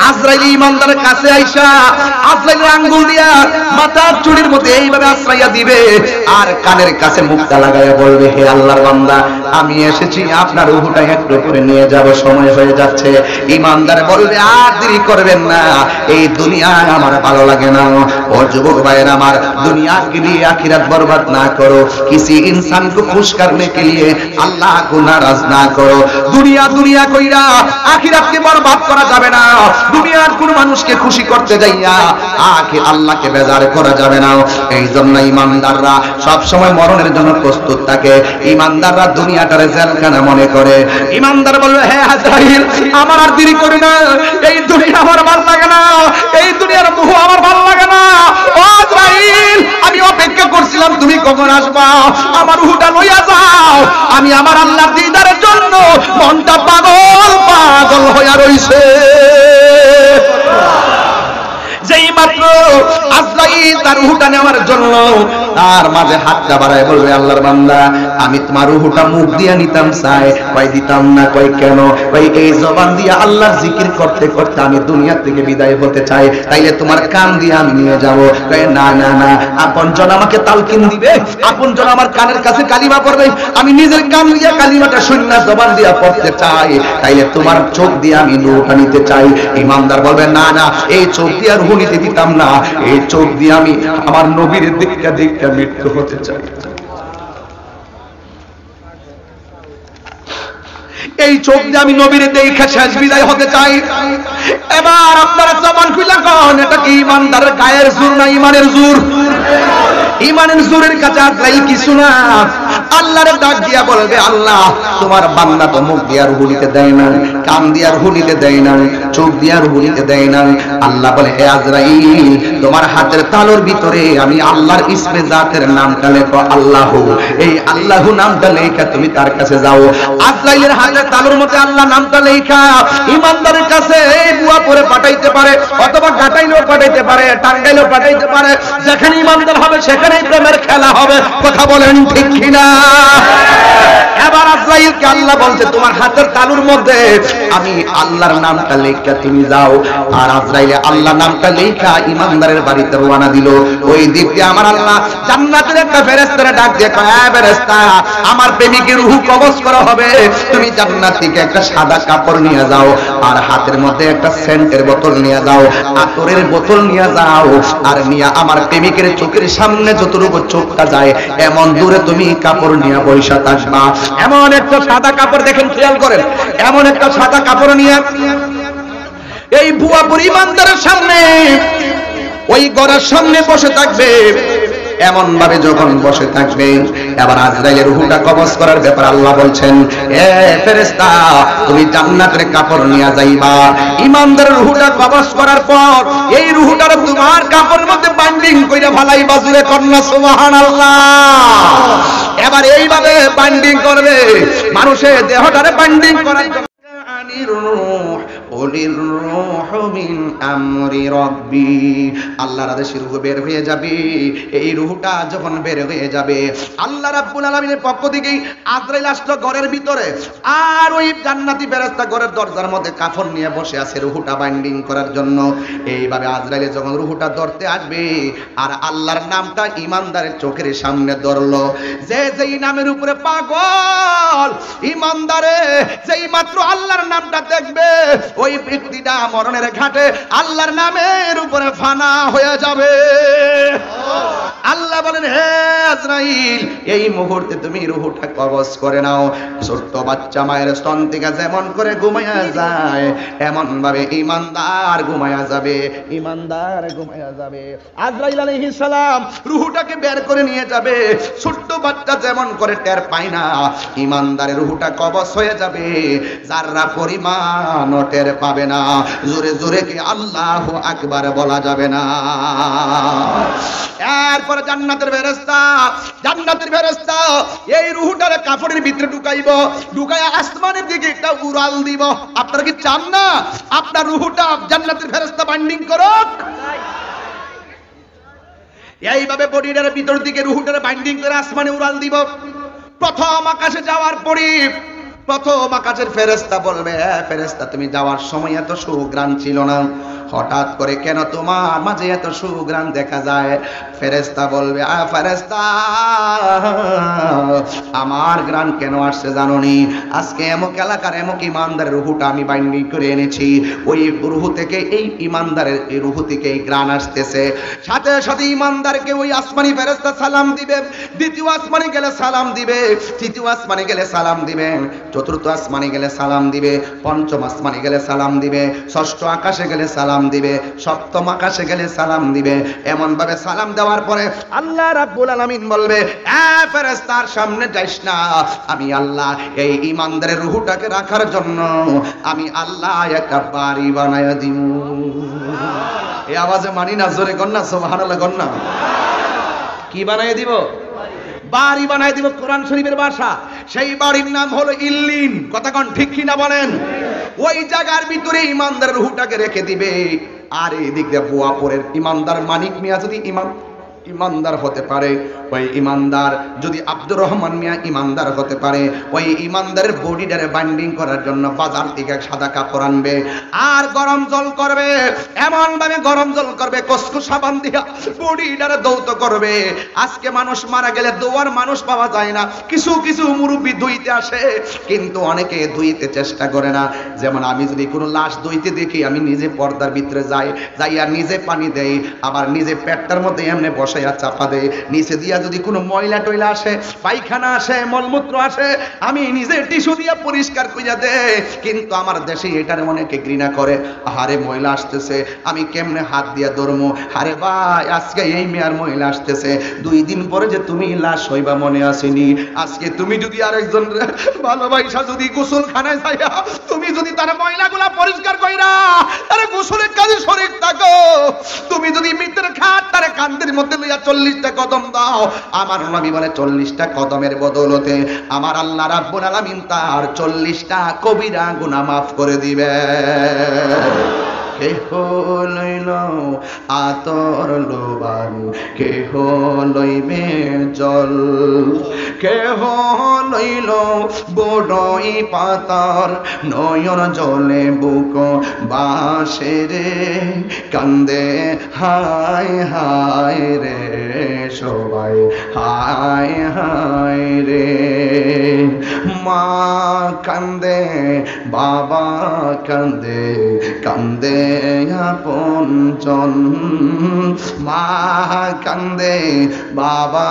আজরাইল ইমানদারের কাছে আইসা আজরাইলের আঙ্গুল দিয়া মাথার চুলের মধ্যে এইভাবে আশ্রাইয়া দিবে, আর কানের কাছে মুখটা লাগাইয়া বলবে হে আল্লাহর বান্দা আমি এসেছি, আপনার রূহটা একটু করে নিয়ে যাব, সময় হয়ে যাচ্ছে। ইমানদার বলবে আর দেরি করবেন না, এই দুনিয়া আমার ভালো লাগে না। ও যুবক ভাইয়ের আমার, दुनिया के लिए आखिरत बर्बाद ना करो, किसी इंसान को खुश करने के लिए अल्लाह को नाराज ना करो। दुनिया दुनिया কইরা আখিরাতকে বরবাদ করা যাবে না। দুনিয়ার কোন মানুষকে খুশি করতে যাইয়া আল্লাহকে বেজার করা যাবে না। এই জন্য ইমানদাররা সব সময় মরণের জন্য প্রস্তুত থাকে। ইমানদাররা দুনিয়াটারে জেলখানা মনে করে। ইমানদার বলবে হে আজরাইল আমার আর দেরি করি না, এই দুনিয়া আমার ভালো লাগে না, এই দুনিয়ার মোহ আমার ভালো লাগে না। ও আজরাইল আমি অপেক্ষা করছিলাম তুমি কখন আসবা? আমার রূহটা লইয়া যাও, আমি আমার আল্লাহর দিদারের জন্য মনটা পাগল পাগল হইয়া রইছে। যেই মাত্র আজরাইল তার রূহটা নেওয়ার জন্য তার মাঝে হাতটা বাড়ায় বলবে, আল্লাহর বান্দা আমি তোমার রূহটা মুখ দিয়ে নিতাম চাই, কই দিতাম না, কই কেন? কই এই জবান দিয়ে আল্লাহর জিকির করতে করতে আমি দুনিয়া থেকে বিদায় হতে চাই, তাইলে তোমার কান দিয়ে আমি নিয়ে যাব। কই না না না, আপনজন আমাকে তালকিন দিবে, আপনজন আমার কানের কাছে কালিমা পড়বে, আমি নিজের কান দিয়ে কালিমাটা শুননা জবান দিয়ে পড়তে চাই, তাইলে তোমার চোখ দিয়ে আমি রূহটা নিতে চাই। ইমানদার বলবে, না না, এই চোখ দিয়ে রূহ নিতে দিতাম না, এই চোখ দিয়ে আমি আমার নবীর দিকটা দিকটা মৃত্যু হতে চাই। এই চোখ দিয়ে আমি নবীর দেখা শেষ বিদায় হতে চাই। এবার আপনারা জবান খুলে কোন, এটা কি ইমানদারের গায়ের জোর না ইমানের জোর? ইমানের জোরের কাছে আজরাইল কিছু না। আল্লাহর ডাক দিয়া বলবে, আল্লাহ তোমার বান্দা তো মুখ দিয়া রূহ নিতে দেয় না, কান দিয়া রূহ নিতে দেয় না, চোখ দিয়া রূহ নিতে দেয় না। আল্লাহ বলে, হে আজরাইল, তোমার হাতের তালুর ভিতরে আমি আল্লাহর ইসমে জাতের নামটা লেখো, আল্লাহ। এই আল্লাহ নামটা লেখা তুমি তার কাছে যাও। আজরাইলের হাতের তালুর মধ্যে আল্লাহ নামটা লেখা ইমানদারের কাছে এই বুয়া পরে পাঠাইতে পারে, অথবা কাটাইলেও পাঠাইতে পারে, টাঙ্গাইলেও পাঠাইতে পারে। যেখানে ইমানদার হবে সেখানেই প্রেমের খেলা হবে। কথা বলেন ঠিক কিনা? এবার আজরাইলকে আল্লাহ বলছে, তোমার হাতের তালুর মধ্যে আমি আল্লাহর নামটা লেখা তুমি যাও। আর আজরাইলে আল্লাহ নামটা লেখা ইমানদারের বাড়িতে রওনা দিল। ওই দিক দিয়ে আমার আল্লাহ জান্নাতের একটা ফেরেশতারে ডাক দিয়ে কয়, হ্যাঁ ফেরেশতা, আমার প্রেমিকের রূহ কবজ করা হবে, তুমি জান্নাত থেকে একটা সাদা কাপড় নিয়ে যাও, আর হাতের মধ্যে একটা সেন্টের বোতল নিয়ে যাও, আতরের বোতল নিয়ে যাও, আর নিয়ে আমার প্রেমিকের চোখের সামনে যতটুকু চোখটা যায় এমন দূরে তুমি কাপড় নিয়ে বৈশা থাকবা। এমন একটা সাদা কাপড়, দেখেন খেয়াল করেন, এমন একটা সাদা কাপড় নিয়ে এই বুয়া পরিমানদারের সামনে ওই গড়ার সামনে বসে থাকবে। এমন ভাবে যখন বসে থাকবে, এবার আজরাইলের রূহটা কবজ করার ব্যাপার আল্লাহ বলছেন, এ ফেরেশতা, তুমি জান্নাতের কাপড় নিয়ে যাইবা। ইমানদারের রূহটা কবজ করার পর এই রূহটার তোমার কাপড়ের মধ্যে বাইন্ডিং কইরা ফালাইবা। জুরে কন্যা সুবহানাল্লাহ। এবার এইভাবে বাইন্ডিং করবে, মানুষের দেহটারে বাইন্ডিং করার জন্য আল্লাহর আদেশে রূহ বের হয়ে যাবে। এই রূহটা যখন বের হয়ে যাবে, আল্লাহ রাব্বুল আলামিনের পক্ষ থেকে আজরাইল আসলো ঘরের ভিতরে, আর ওই জান্নাতি ফেরেশতা ঘরের দরজার মধ্যে কাফন নিয়ে বসে আছে রূহটা বাইন্ডিং করার জন্য। এইভাবে আজরাইল যখন রূহটা ধরতে আসবে, আর আল্লাহর নামটা ইমানদারের চোখের সামনে ধরলো, যে যেই নামের উপরে পাগল, ইমানদারে যেই মাত্র আল্লাহর নামটা দেখবে, ওই ব্যক্তিটা মরণের ঘাটে আল্লাহর নামের উপরে ফানা হয়ে যাবে। আল্লাহ বলেন, হে আজরাইল, এই মুহূর্তে তুমি রূহটা কবজ করে নাও। ছোট্ট বাচ্চা মায়ের স্তন থেকে যেমন করে ঘুমায়া যায়, এমন ভাবে ইমানদার ঘুমায়া যাবে, ইমানদার ঘুমায়া যাবে। আজরাইল আলাইহিস সালাম রূহটাকে বের করে নিয়ে যাবে। ছোট্ট বাচ্চা যেমন করে টের পায় না, ইমানদারের রূহটা কবজ হয়ে যাবে, যারা পরিমাণ টের পাবে না। জোরে জোরে কি আল্লাহু আকবার বলা যাবে না? এরপরে জান্নাতের ফেরেশতা এই রূহটারে কাপড়ের ভিতরে ঢুকাইব, ঢুকায়া আসমানের দিকে একটা উড়াল দিব। আপনারা কি চান না আপনার রূহটা জান্নাতের ফেরেশতা বাইন্ডিং করুক? এইভাবে বডিটার ভিতর দিকে রূহটারে বাইন্ডিং করে আসমানে উড়াল দিব। প্রথম আকাশে যাওয়ার পরে প্রথম আকাশের ফেরেশতা বলবে, হ্যাঁ ফেরেশতা, তুমি যাওয়ার সময় এত সুঘ্রাণ ছিল না, হঠাৎ করে কেন তোমার মাঝে এত সুঘ্রাণ দেখা যায়? ফেরেশতা বলবে, ফেরেশতা, আমার ঘ্রাণ কেন আসছে জানোনি? আজকে এমক এলাকার এমক ইমানদারের রূহটা আমি বাইন্ডিং করে এনেছি, ওই রূহ থেকে এই ইমানদারের এই রূহ থেকে এই ঘ্রাণ আসতেছে। সাথে সাথে ইমানদারকে ওই আসমানি ফেরেশতা সালাম দিবে, দ্বিতীয় আসমানে গেলে সালাম দিবে, তৃতীয় আসমানে গেলে সালাম দিবে, চতুর্থ আসমানে গেলে সালাম দিবে, পঞ্চম আসমানে গেলে সালাম দিবে, ষষ্ঠ আকাশে গেলে সালাম দিবে, সপ্তম আকাশে গেলে সালাম দিবে। এমন ভাবে সালাম দেওয়ার পরে আল্লাহ রাব্বুল আলামিন বলবে, ফেরেশতার সামনে যাইস না, আমি আল্লাহ এই ইমানদারের রূহটাকে রাখার জন্য আমি আল্লাহ একটা বাড়ি বানায়া দিব। এই আওয়াজে মানি না, জোরে কর না সুবহানাল্লাহ কর না। কি বানায়া দিব? বাড়ি বানায় দিব কোরআন শরীফের ভাষা। সেই বাড়ির নাম হলো ইল্লিন। কথা কোন ঠিক কিনা বলেন? ওই জায়গার ভিতরে ইমানদারের রূহটাকে রেখে দিবে। আর এদিক দিয়ে বুয়াপুরের ইমানদার মানিক মিয়া যদি ইমানদার হতে পারে, ওই ইমানদার যদি আব্দুর রহমান মিয়া ইমানদার হতে পারে, ওই ইমানদারের বডিটারে বাইন্ডিং করার জন্য বাজার থেকে সাদা কাপড় আনবে আর গরম জল করবে, এমন ভাবে গরম জল করবে কসকু সাবান দিয়া বডিটারে দৌত করবে। আজকে মানুষ মারা গেলে দোয়ার মানুষ পাওয়া যায় না, কিছু কিছু মুরব্বী ধুইতে আসে, কিন্তু অনেকে ধুইতে চেষ্টা করে না। যেমন আমি যদি কোনো লাশ ধুইতে দেখি, আমি নিজে পর্দার ভিতরে যাইয়া নিজে পানি দেই, আবার নিজে পেটটার মধ্যে এমনি বসাইয়া চাপা দেই। নিচে দিয়া যদি কোনো ময়লা টয়লা আসে, পায়খানা আসে, মলমূত্র আসে, আমি নিজে টিস্যু দিয়া পরিষ্কার কইরা দেই। কিন্তু আমার দেশে এটার অনেকে ঘৃণা করে, আরে ময়লা আসতেছে আমি কেমনে হাত দিয়া ধরমু, আরে ভাই আজকে এই মেয়ার ময়লা আসতেছে, 2 দিন পরে যে তুমি লাশ হইবা মনে আসেনি। আজকে তুমি যদি আরেকজন ভালোবাসা যদি গোসলখানায় যাইয়া তুমি যদি তার ময়লাগুলা পরিষ্কার কইরা আরে গোসলের কাজে শরীর থাকো, তুমি যদি মৃতের খাট তার কান্দের মধ্যে লইয়া 40টা কদম দাও, আমার নবী বলে 40টা কদমের বদলতে আমার আল্লাহ রাব্বুল আলামিন তার 40টা কবিরা গুনাহ মাফ করে দিবে। কেহ লইল আতর লোবান, কেহ লইবে জল, কেহ লইল বড়ই পাতার নয়ন জলে বুক বাসেরে কান্দে হায় হায় রে সবাই হায় হায় রে। মা কান্দে বাবা কান্দে কান্দে আপনজন, মা কান্দে বাবা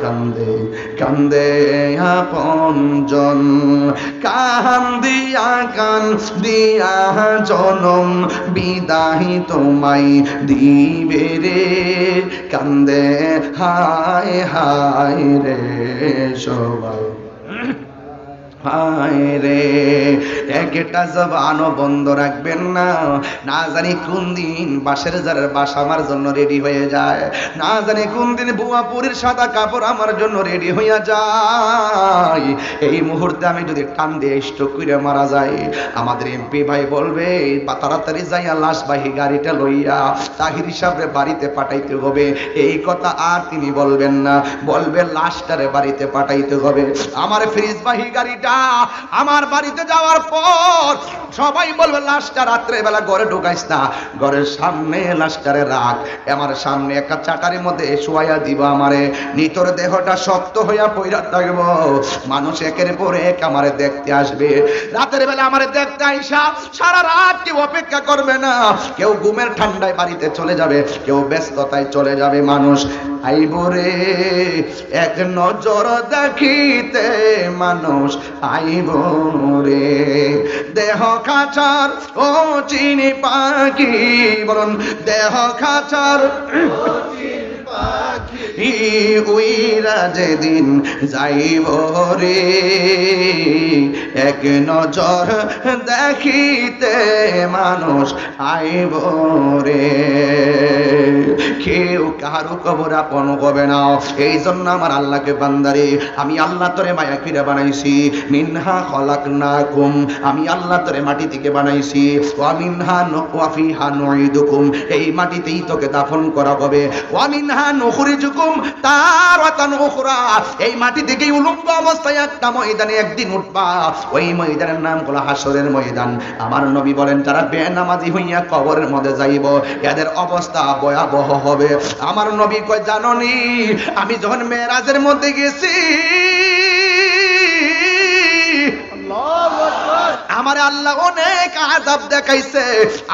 কান্দে কান্দে আপনজন, কান্দিয়া কান্দিয়া জনম বিদায় তোমায় দিবে রে, কান্দে হায় হায় রে সবাই হায় রে। একটা জবানও বন্ধ রাখবেন না, না জানি কোন দিন বাসের জারের বাসা আমার জন্য রেডি হয়ে যায়, না জানি কোন দিন বুয়াপুরের সাদা কাপড় আমার জন্য রেডি হইয়া যায়। এই মুহূর্তে আমি যদি টান দিয়ে স্ট্রোক করে মারা যাই, আমাদের এমপি ভাই বলবে তাড়াতাড়ি যাইয়া লাশবাহী গাড়িটা লইয়া তাহির সাহেবের বাড়িতে পাঠাইতে হবে। এই কথা আর তিনি বলবেন না, বলবে লাশটারে বাড়িতে পাঠাইতে হবে। আমার ফ্রিজবাহী গাড়িটা আমার বাড়িতে যাওয়ার পর সবাই বলবে লাশটা রাত্রে বেলা ঘরে ঢুকাইস না, ঘরের সামনে লাশটারে রাখ, আমার সামনে একটা চাটারির মধ্যে শোয়াইয়া দিব, আমারে নিতর দেহটা শক্ত হইয়া পইরা থাকব, মানুষ একের পর এক আমারে দেখতে আসবে। রাতের বেলা আমারে দেখতে আইসা সারা রাত কেউ অপেক্ষা করবে না, কেউ ঘুমের ঠান্ডায় বাড়িতে চলে যাবে, কেউ ব্যস্ততায় চলে যাবে। মানুষ আইব রে এক নজর দেখিতে, মানুষ আইব রে দেহ খাঁচার ও চিনি পাখি, বলুন দেহ খাঁচার উইরা যেদিন যাইব রে এক নজর দেখিতে, মানুষ আইব রে। কেউ কারো কবর আপন হবে না। এই জন্য আমার আল্লাহকে বান্দারে, আমি আল্লাহ তোরে মায়া কিরা বানাইছি, মিনহা খলাকনাকুম, আমি আল্লাহ তোরে মাটি থেকে বানাইছি, ওয়া মিনহা ওয়া ফিহা নুঈদুকুম, এই মাটিতেই তোকে দাফন করা হবে, ওয়া মিনহা নুখরিজুকুম তারাতান উখরা, এই মাটি থেকেই উলম্ব অবস্থায় একটা ময়দানে একদিন উঠবা, ওই ময়দানের নাম হলো হাসরের ময়দান। আমার নবী বলেন যারা বেনামাজি হইয়া কবরের মধ্যে যাইব এদের অবস্থা ভয়াবহ হবে। আমার নবী কয় জাননি, আমি যখন মেরাজের মধ্যে গেছি আমার আল্লাহ অনেক আযাব দেখাইছে,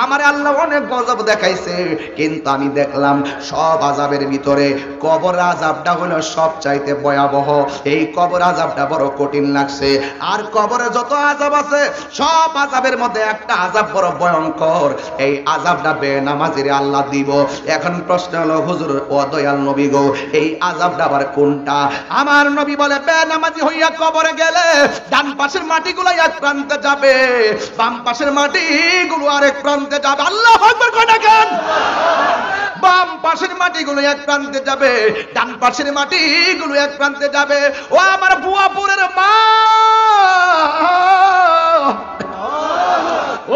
আমার আল্লাহ অনেক গজব দেখাইছে, কিন্তু আমি দেখলাম সব আযাবের ভিতরে কবর আযাবটা হলো সবচাইতে ভয়াবহ। এই কবর আযাবটা বড় কঠিন লাগছে। আর কবরে যত আযাব আছে সব আযাবের মধ্যে একটা আযাব বড় ভয়ঙ্কর, এই আযাবটা বেনামাজিরে আল্লাহ দিব। এখন প্রশ্ন হলো হুজুর ও দয়াল নবী গো, এই আযাবটা আবার কোনটা? আমার নবী বলে বেনামাজি হইয়া কবরে গেলে ডান পাশের মাটিগুলো এক প্রান্তে যাবে, বাম পাশের মাটিগুলো আরেক প্রান্তে যাবে। আল্লাহু আকবার কয়টা কেন? বাম পাশের মাটিগুলো এক প্রান্তে যাবে, ডান পাশের মাটিগুলো এক প্রান্তে যাবে। ও আমার বুয়াপুরের মা,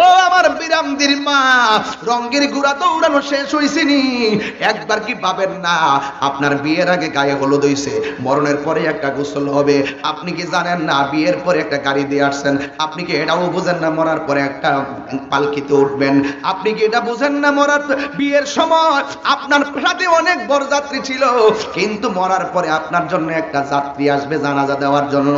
ও আমার বিরামদির মা, রঙের গুড়া দৌড়ানো শেষ হইছিনি, একবার কি ভাবেন না আপনার বিয়ের আগে গায়ে হলুদ হইছে, মরণের পরে একটা গোসল হবে? আপনি কি জানেন না বিয়ের পরে একটা গাড়ি দিয়ে আসছেন? আপনি কি এটাও বুঝেন না মরার পরে একটা পালকিতে উঠবেন? আপনি কি এটা বুঝেন না মরার বিয়ের সময় আপনার সাথে অনেক বরযাত্রী ছিল, কিন্তু মরার পরে আপনার জন্য একটা যাত্রী আসবে জানাজা দেওয়ার জন্য?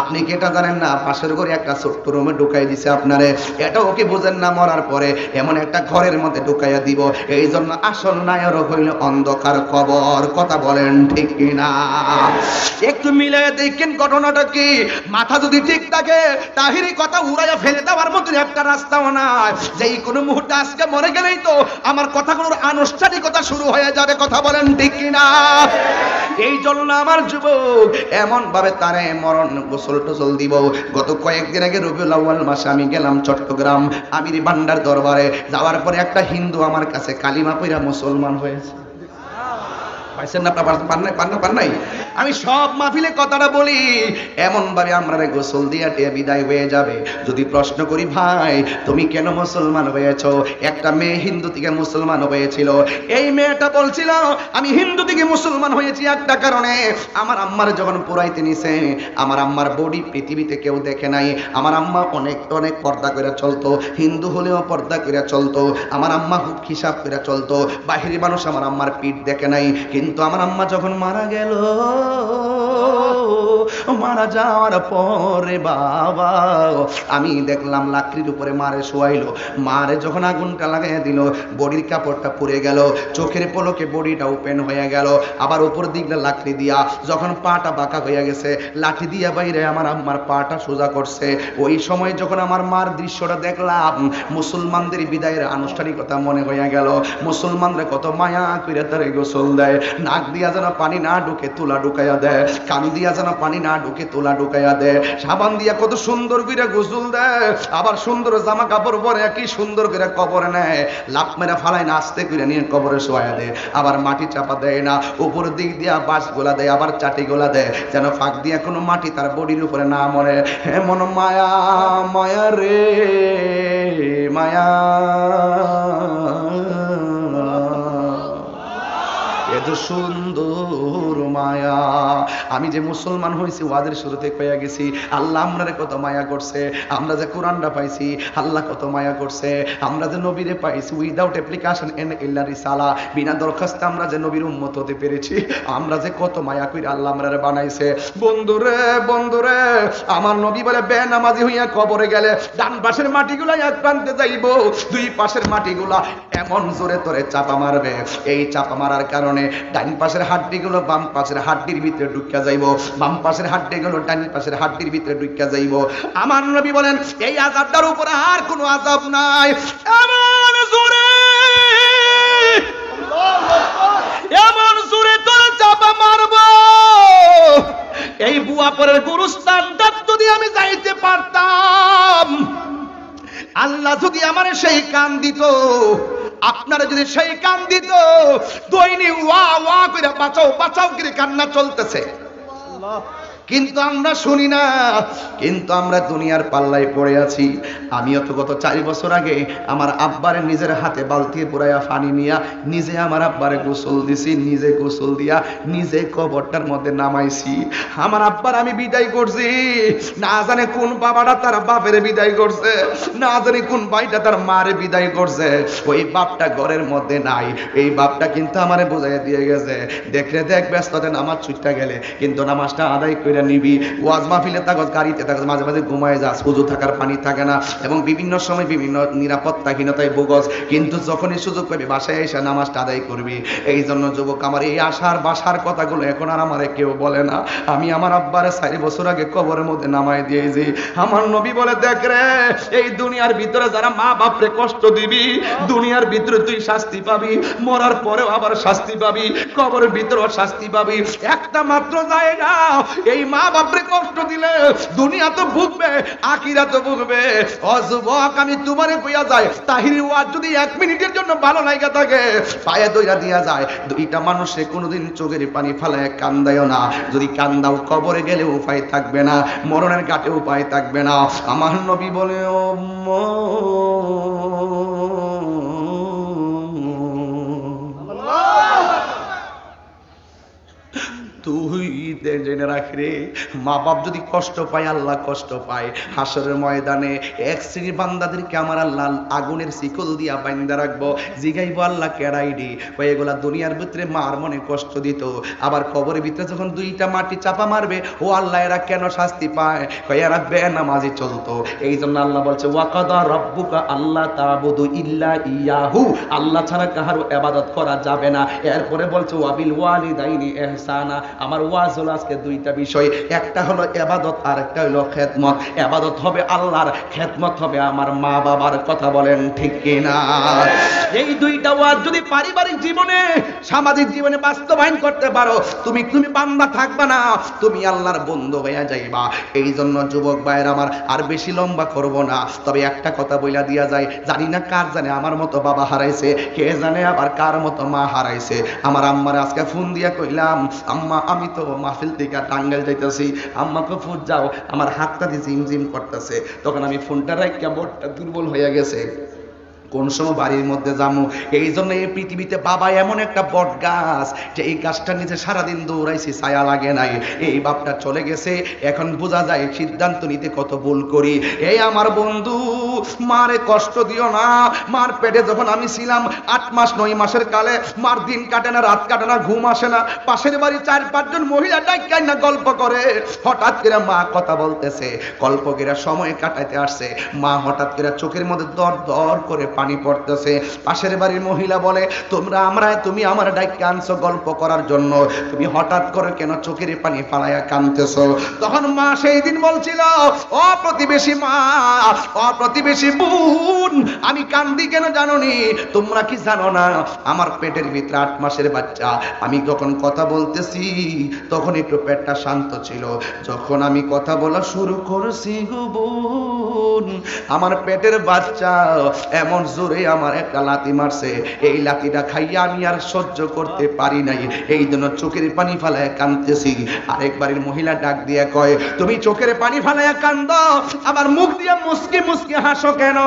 আপনি কি এটা জানেন না পাশের ঘরে একটা ছোট্ট রুমে ঢুকাই দিছে আপনারে? এটাও কি বুঝেন না মরার পরে এমন একটা ঘরের মধ্যে ঢুকাইয়া দিব? এই জন্য আসল নায়ক হইল অন্ধকার কবর। কথা বলেন ঠিক কিনা? একটু মিলে দেখেন ঘটনাটা কি। মাথা যদি ঠিক থাকে তাহিরি কথা উড়াইয়া ফেলে দেওয়ার মতো একটা রাস্তাও নাই। যেই কোনো মুহূর্তে আজকে মরে গেলেই তো আমার কথাগুলোর আনুষ্ঠানিকতা শুরু হয়ে যাবে। কথা বলেন ঠিক কিনা? এই জন্য আমার যুবক এমন ভাবে তারে মরণ গোসল টোসল দিব। গত কয়েকদিন আগে রবিউল আউয়াল মাসে আমি গেলাম চট্টগ্রাম আমির ভান্ডার দরবারে। যাওয়ার পরে একটা হিন্দু আমার কাছে কালিমা পড়া মুসলমান হয়েছে। পাইছেন না? পান নাই? আমি সব মাহফিলে কথাটা বলি, এমন ভাবে আমরা গোসল দিয়া টিয়া বিদায় হয়ে যাবে। যদি প্রশ্ন করি ভাই তুমি কেন মুসলমান হয়েছো, একটা মেয়ে হিন্দু থেকে মুসলমান হয়েছিল। এই মেয়েটা বলছিল আমি হিন্দু থেকে মুসলমান হয়েছি একটা কারণে, আমার আম্মার যখন পুরাইতে নিছে, আমার আম্মার বডি পৃথিবীতে কেউ দেখে নাই। আমার আম্মা অনেক অনেক পর্দা করে চলতো, হিন্দু হলেও পর্দা করে চলতো। আমার আম্মা খুব হিসাব করে চলতো, বাহিরের মানুষ আমার আম্মার পিঠ দেখে নাই। কিন্তু আমার আম্মা যখন মারা গেল, মারা যাওয়ার পরে বাবা আমি দেখলাম লাকড়ির উপরে মারে শোয়াইলো। মারে যখন আগুনটা লাগাইয়া দিল, বডির কাপড়টা পুড়ে গেল, চোখের পলকে বডিটা ওপেন হয়ে গেল। আবার উপর দিকটা লাকড়ি দিয়া যখন পাটা বাঁকা হয়ে গেছে, লাঠি দিয়া বাইরে আমার আম্মার পাটা সোজা করছে। ওই সময় যখন আমার মার দৃশ্যটা দেখলাম, মুসলমানদের বিদায়ের আনুষ্ঠানিকতা মনে হয়ে গেল। মুসলমানরা কত মায়া কইরা তারে গোসল দেয়, নাক দিয়া যেন পানি না ঢুকে তুলা ঢুকাইয়া দেয়, কান দিয়া যেন পানি না ঢুকে তুলা ঢুকাইয়া দেয়, সাবান দিয়া কত সুন্দর করে গোসল দেয়, আবার সুন্দর জামা কাপড় পরে কি সুন্দর করে কবরে নেয়, লাফ মেরা ফালায় না আস্তে করে নিয়ে কবরে শোয়া দেয়। আবার মাটি চাপা দেয় না, উপর দিক দিয়া বাঁশ গোলা দেয়, আবার চাটি গোলা দেয়, যেন ফাঁক দিয়া কোনো মাটি তার বডির উপরে না মরে। এমন মায়া মায়া রে মায়া, এত সুন্দর মায়া। আমি যে মুসলমান হয়েছি ওয়াদের শুরুতে কইয়া গেছি, আল্লাহ আমরারে কত মায়া করছে। আমরা যে কোরআনটা পাইছি আল্লাহ কত মায়া করছে। আমরা যে নবীরে পাইছি উইদাউট অ্যাপ্লিকেশন এন ইল্লা রিসালা, বিনা দরখাস্তে আমরা যে নবীর উম্মত হতে পেরেছি। আমরা যে কত মায়া কইরা আল্লাহ আমরারে বানাইছে। বন্ধুরে বন্ধুরে, আমার নবী বলে বেনামাজি হইয়া কবরে গেলে ডান পাশের মাটিগুলা এক প্রান্তে যাইব, দুই পাশের মাটিগুলা এমন জোরে তোরে চাপা মারবে। এই চাপা মারার কারণে ডান পাশের হাড্ডিগুলো বাম পাশের হাড্ডির ভিতরে ঢুকিয়া যাইব, বাম পাশের হাড্ডিগুলো ডান পাশের হাড্ডির ভিতরে ঢুকিয়া যাইব। আমার নবী বলেন এই আযাবটার উপরে আর কোনো আযাব নাই। এমন জোরে এমন জোরে তোরে চাপা মারব, এই বুয়াপুরের গুরুস্থানটা যদি আমি যাইতে পারতাম, আল্লাহ যদি আমার সেই কান দিত, আপনারা যদি সেই কান দিত, দৈনিক ওয়া ওয়া করে বাঁচাও বাঁচাও করে কান্না চলতেছে, কিন্তু আমরা শুনি না। কিন্তু আমরা দুনিয়ার পাল্লায় পড়ে আছি। আমিও তো গত 4 বছর আগে আমার আব্বারে নিজের হাতে বালতি পুরাইয়া পানি নিয়া নিজে আমার আব্বারে গোসল দিছি, নিজে গোসল দিয়া নিজে কবরটার মধ্যে নামাইছি। আমার আব্বার আমি বিদায় করছি, না জানে কোন বাবাটা তার বাপের বিদায় করছে, না জানি কোন ভাইটা তার মারে বিদায় করছে। ওই বাপটা ঘরের মধ্যে নাই, এই বাপটা কিন্তু আমারে বোঝাইয়া দিয়ে গেছে, দেখলে দেখ ব্যস্ততে নামাজ ছুটতে গেলে কিন্তু নামাজটা আদায় করে নিবি। ওয়াজ মাহফিলে থাকস, গাড়িতে থাকস, মাঝে মাঝে ঘুমায় যাস, সুযোগ থাকার পানি থাকে না, এবং বিভিন্ন সময় বিভিন্ন নিরাপত্তাহীনতায় ভোগস, কিন্তু যখনই সুযোগ পাবি বাসায় এসে নামাজটা আদায় করবি। এই জন্য যুবক আমার এই আশার বাসার কথাগুলো এখন আর আমারে কেউ বলে না। আমি আমার আব্বারে 4 বছর আগে কবরের মধ্যে নামাই দিয়েছি। আমার নবী বলে দেখ রে, এই দুনিয়ার ভিতরে যারা মা বাপরে কষ্ট দিবি, দুনিয়ার ভিতরে তুই শাস্তি পাবি, মরার পরেও আবার শাস্তি পাবি, কবরের ভিতরেও শাস্তি পাবি। একটা মাত্র জায়গা, এই মা বাপরে কষ্ট দিলে দুনিয়া তো ভুগবে, আখিরাত তো ভুগবে। ও যুবক, আমি তোমারে কইয়া যাই, তাহিরি ওয়াজ যদি 1 মিনিটের জন্য ভালো লাগা থাকে, পায়ে দইরা দিয়া যায়। দুইটা মানুষে কোনোদিন চোখের পানি ফালায় কান্দায়ও না। যদি কান্দাও কবরে গেলে উপায় থাকবে না, মরণের ঘাটে উপায় থাকবে না। আমার নবী বলে, ও তুই জেনে রাখ রে, মা বাপ যদি কষ্ট পায়, আল্লাহ কষ্ট পায়। হাসরের ময়দানে এক শ্রেণীর বান্দাদেরকে আমার আল্লাহ আগুনের শিকল দিয়া বাইন্দা রাখবো। জিগাইবো, আল্লাহ কেডাইডি? কই এগুলা দুনিয়ার ভিতরে মার মনে কষ্ট দিত, আবার কবরের ভিতরে যখন দুইটা মাটি চাপা মারবে, ও আল্লাহ এরা কেন শাস্তি পায়? কই এরা বেনামাজি চলতো। এই জন্য আল্লাহ বলছে, ওয়াকাদা রাব্বুকা আল্লাহ তা'বুদু ইল্লা ইয়াহু, আল্লাহ ছাড়া কাহারও ইবাদত করা যাবে না। এরপরে বলছে ওয়াবিল ওয়ালিদাইনি ইহসানা। আমার ওয়াজ হলো আজকে দুইটা বিষয়, একটা হলো ইবাদত আর একটা হলো খেদমত। ইবাদত হবে আল্লাহর, খেদমত হবে আমার মা বাবার। কথা বলেন ঠিক কিনা? এই দুইটা ওয়াজ যদি পারিবারিক জীবনে, সামাজিক জীবনে বাস্তবায়ন করতে পারো, তুমি বান্দা থাকবা না, তুমি আল্লাহর বন্ধু হয়ে যাইবা। এই জন্য যুবক ভাইয়ের আমার, আর বেশি লম্বা করব না, তবে একটা কথা বইলা দিয়া যায়, জানি না কার জানে আমার মতো বাবা হারাইছে, কে জানে আবার কার মতো মা হারাইছে। আমার আম্মার আজকে ফোন দিয়া কইলাম, আম্মা আমি তো মাহফিল থেকে টাঙ্গাইল যাইতেছি, আম্মাকে ফুট যাও, আমার হাতটা দিয়ে ঝিমঝিম করতেছে। তখন আমি ফোনটা রাখিয়া বোর্ডটা দুর্বল হয়ে গেছে, কোন সময় বাড়ির মধ্যে যামু। এই জন্য এই পৃথিবীতে বাবা এমন একটা বট গাছ, যে এই গাছটার নিচে সারাদিন দৌড়াইছি, ছায়া লাগে নাই। এই বাপটা চলে গেছে, এখন বোঝা যায় সিদ্ধান্ত নিতে কত ভুল করি। এই আমার বন্ধু, মারে কষ্ট দিও না। মার পেটে যখন আমি ছিলাম 8 মাস 9 মাসের কালে, মার দিন কাটে না, রাত কাটে না, ঘুম আসে না। পাশের বাড়ি 4-5 জন মহিলা ডাইকাই না গল্প করে। হঠাৎ করে মা কথা বলতেছে, গল্প করে সময় কাটাইতে আসছে। মা হঠাৎ করে চোখের মধ্যে দর দর করে পানি পড়তেছে। পাশের বাড়ির মহিলা বলে, তুমি আমার ডাইকা আনছো গল্প করার জন্য, তুমি হঠাৎ করে কেন চোখের পানি ফালাইয়া কাঁদতেছো? তখন মা সেই দিন বলছিল, ও প্রতিবেশী মা, ও প্রতিবেশী বোন, আমি কান্দি কেন জানোনি? তোমরা কি জানো না, আমার পেটের ভিতরে 8 মাসের বাচ্চা। আমি যখন কথা বলতেছি তখন একটু পেটটা শান্ত ছিল, যখন আমি কথা বলা শুরু করছি গো বোন, আমার পেটের বাচ্চা এমন জোরে আমার একটা লাথি মারছে, এই লাথিটা খাইয়া আমি আর সহ্য করতে পারি নাই, এই জন্য চোখের পানি ফালায় কাঁদতেছি। আরেকবারের মহিলা ডাক দিয়ে কয়, তুমি চোখের পানি ফালায় কান্দো, আবার মুখ দিয়ে মুসকি মুসকি হাসো কেন?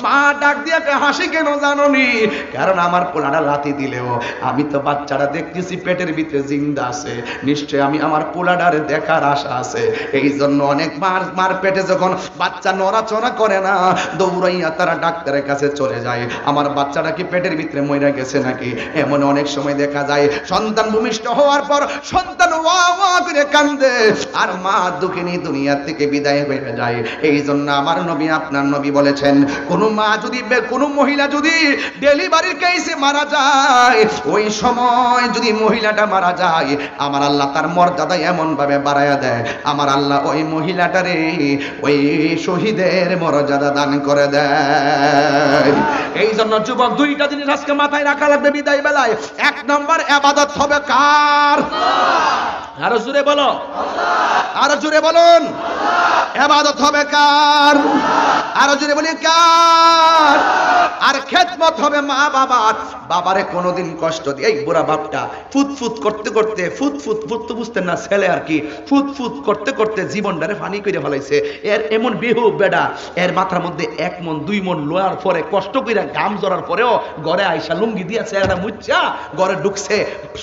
মা ডাক দিয়ে হাসি কেন জানোনি? কারণ আমার পোলাটা লাথি দিলেও আমি তো বাচ্চাটা দেখতেছি পেটের ভিতরে জিন্দা আছে, নিশ্চয় আমি আমার পোলাটারে দেখার আশা আছে। এই জন্য অনেক মার পেটে যখন বাচ্চা নড়াচড়া করে না, দৌড়াইয়া তারা ডাক্তারের কাছে চলে যায়, আমার বাচ্চাটা কি পেটের ভিতরে মইরা গেছে নাকি। এমন অনেক সময় দেখা যায় সন্তান ভূমিষ্ঠ হওয়ার পর সন্তান ওয়া ওয়া করে কান্দে, আর মা দুঃখিনী দুনিয়া থেকে বিদায় হয়ে যায়। এই জন্য আমার নবী, আপনার নবী বলেছেন, কোন মা যদি, কোন মহিলা যদি ডেলিভারির কেসে মারা যায়, ওই সময় যদি মহিলাটা মারা যায়, আমার আল্লাহ তার মর্যাদা এমন ভাবে বাড়ায়া দেয়, আমার আল্লাহ ওই মহিলাটারে ওই শহীদের মর্যাদা দান করে দেয়। এই জন্য যুবক, দুইটা জিনিস আজকে মাথায় রাখা লাগবে বিদায় বেলায়। 1 নম্বর, ইবাদত হবে কার? আরো জোরে বলো, আরো জোরে বলুন, ইবাদত হবে কার? আরো জোরে বলি কার? আর খেদমত হবে মা বাবার। বাবারে কোনোদিন কষ্ট দিয়ে, এই বুড়া বাপটা ফুটফুট করতে করতে, ফুটফুট তো বুঝতেন না, ছেলে আর কি, ফুটফুট করতে করতে জীবনটারে ফানি করে ফেলাইছে। এর এমন বেহুব বেডা, এর মাথার মধ্যে 1 মন 2 মন লোয়ার পরে, কষ্ট কইরা গাম জড়ার পরেও ঘরে আইসা লুঙ্গি দিয়েছে, একটা মুচ্ছা ঘরে ঢুকছে।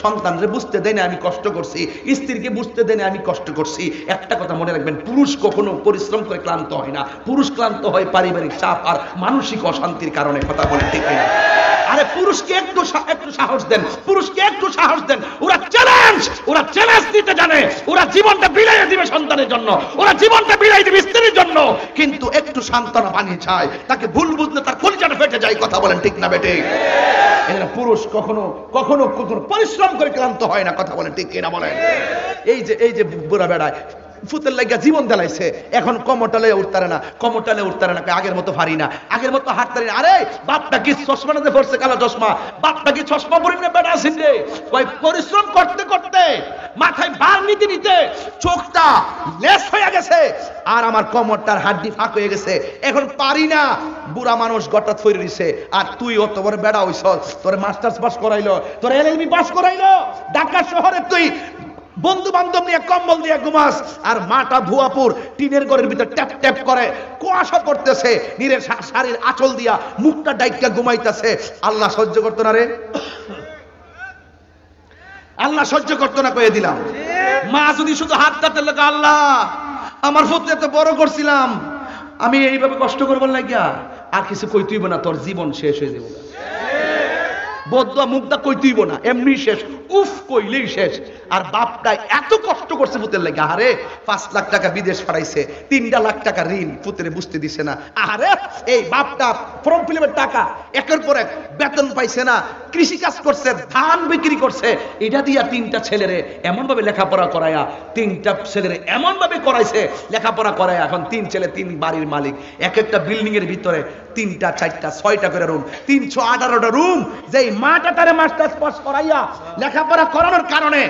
সন্তানরে বুঝতে দেয় না আমি কষ্ট করছি, স্ত্রীকে বুঝতে দেয় না আমি কষ্ট করছি। একটা কথা মনে রাখবেন, পুরুষ কখনো পরিশ্রম করে ক্লান্ত হয় না, পুরুষ ক্লান্ত হয় পারিবারিক চাপ আর মানসিক অশান্তির কারণে। কথা বলে ঠিক না? আরে পুরুষকে একটু সাহস দেন, পুরুষকে একটু সাহস দেন। ওরা চ্যালেঞ্জ দিতে জানে, ওরা জীবনটা বিলাইয়ে দিবে সন্তানের জন্য, ওরা জীবনটা বিলাইয়ে দিবে স্ত্রীর জন্য, কিন্তু একটু সান্ত্বনা পানি চায়, তাকে ভুল বুঝলে তার কলিজাটা ফেটে যায়। কথা বলেন ঠিক না বেটে? এরা পুরুষ কখনো কখনো পরিশ্রম করে ক্লান্ত হয় না। কথা বলেন ঠিক কিনা বলেন? এই যে বুড়া বেড়ায় ফুতের লাগিয়া জীবন দেলাইছে, এখন কমরটালে উঠতারে না, আগের মতো ভারী না, আগের মতো হাঁটতারি না। আরে বাপটা কি চশমা না পড়ছে, কালো চশমা, বাপটা কি চশমা পরি না বেটা আসেন রে? পরিশ্রম করতে করতে মাথায় বার নিতে নিতে চোখটা লেস হয়ে গেছে, আর আমার কোমরটার হাড্ডি ফাঁক হয়ে গেছে, এখন পারি না। বুড়া মানুষ গটা থইরে দিছে, আর তুই অত বড় বেড়া হইছ, তোর মাস্টার্স পাস করাইলো, তোর এলএলবি পাস করাইলো, ঢাকা শহরে তুই বন্ধু বান্ধব নিয়ে কম্বল দিয়ে ঘুমাস, আর মাটা ভুয়াপুর টিনের ঘরের ভিতর ট্যাপ ট্যাপ করে কুয়াশা পড়তেছে, নীরের শাড়ির আঁচল দিয়া মুখটা ডাইকা ঘুমাইতেছে। আল্লাহ সহ্য করতো না রে, আল্লাহ সহ্য করতো না, কয়ে দিলাম। মা যদি শুধু হাত কাটতে লাগে, আল্লাহ আমার পুত্র এত বড় করছিলাম, আমি এইভাবে কষ্ট করবো না গিয়া, আর কিছু কইতেইব না, তোর জীবন শেষ হয়ে যাবে, বদুয়া মুখটা কইতেইব না, এমনি শেষ, উফ কইলেই শেষ। আর বাপটা এত কষ্ট করছে পুতের লাগে, আরে 5 লাখ টাকা বিদেশ পাঠাইছে, 3 লাখ টাকা ঋণ, পুত্রে বুঝতে দিছে না। আরে এই বাপটা ফর্ম ফিলাপের টাকা একের পর এক বেতন পাইছে না, কৃষি কাজ করছে, ধান বিক্রি করছে, এটা দিয়া 3টা ছেলেরে এমন ভাবে লেখাপড়া করায়া, 3টা ছেলেরে এমন ভাবে করাইছে লেখাপড়া করায়া, এখন 3 ছেলে 3 বাড়ির মালিক, এক একটা বিল্ডিং এর ভিতরে 3টা 4টা 6টা করে রুম, 318টা রুম। যেই মাটা তারে মাস্টার্স পাস করাইয়া লেখাপড়া করানোর কারণে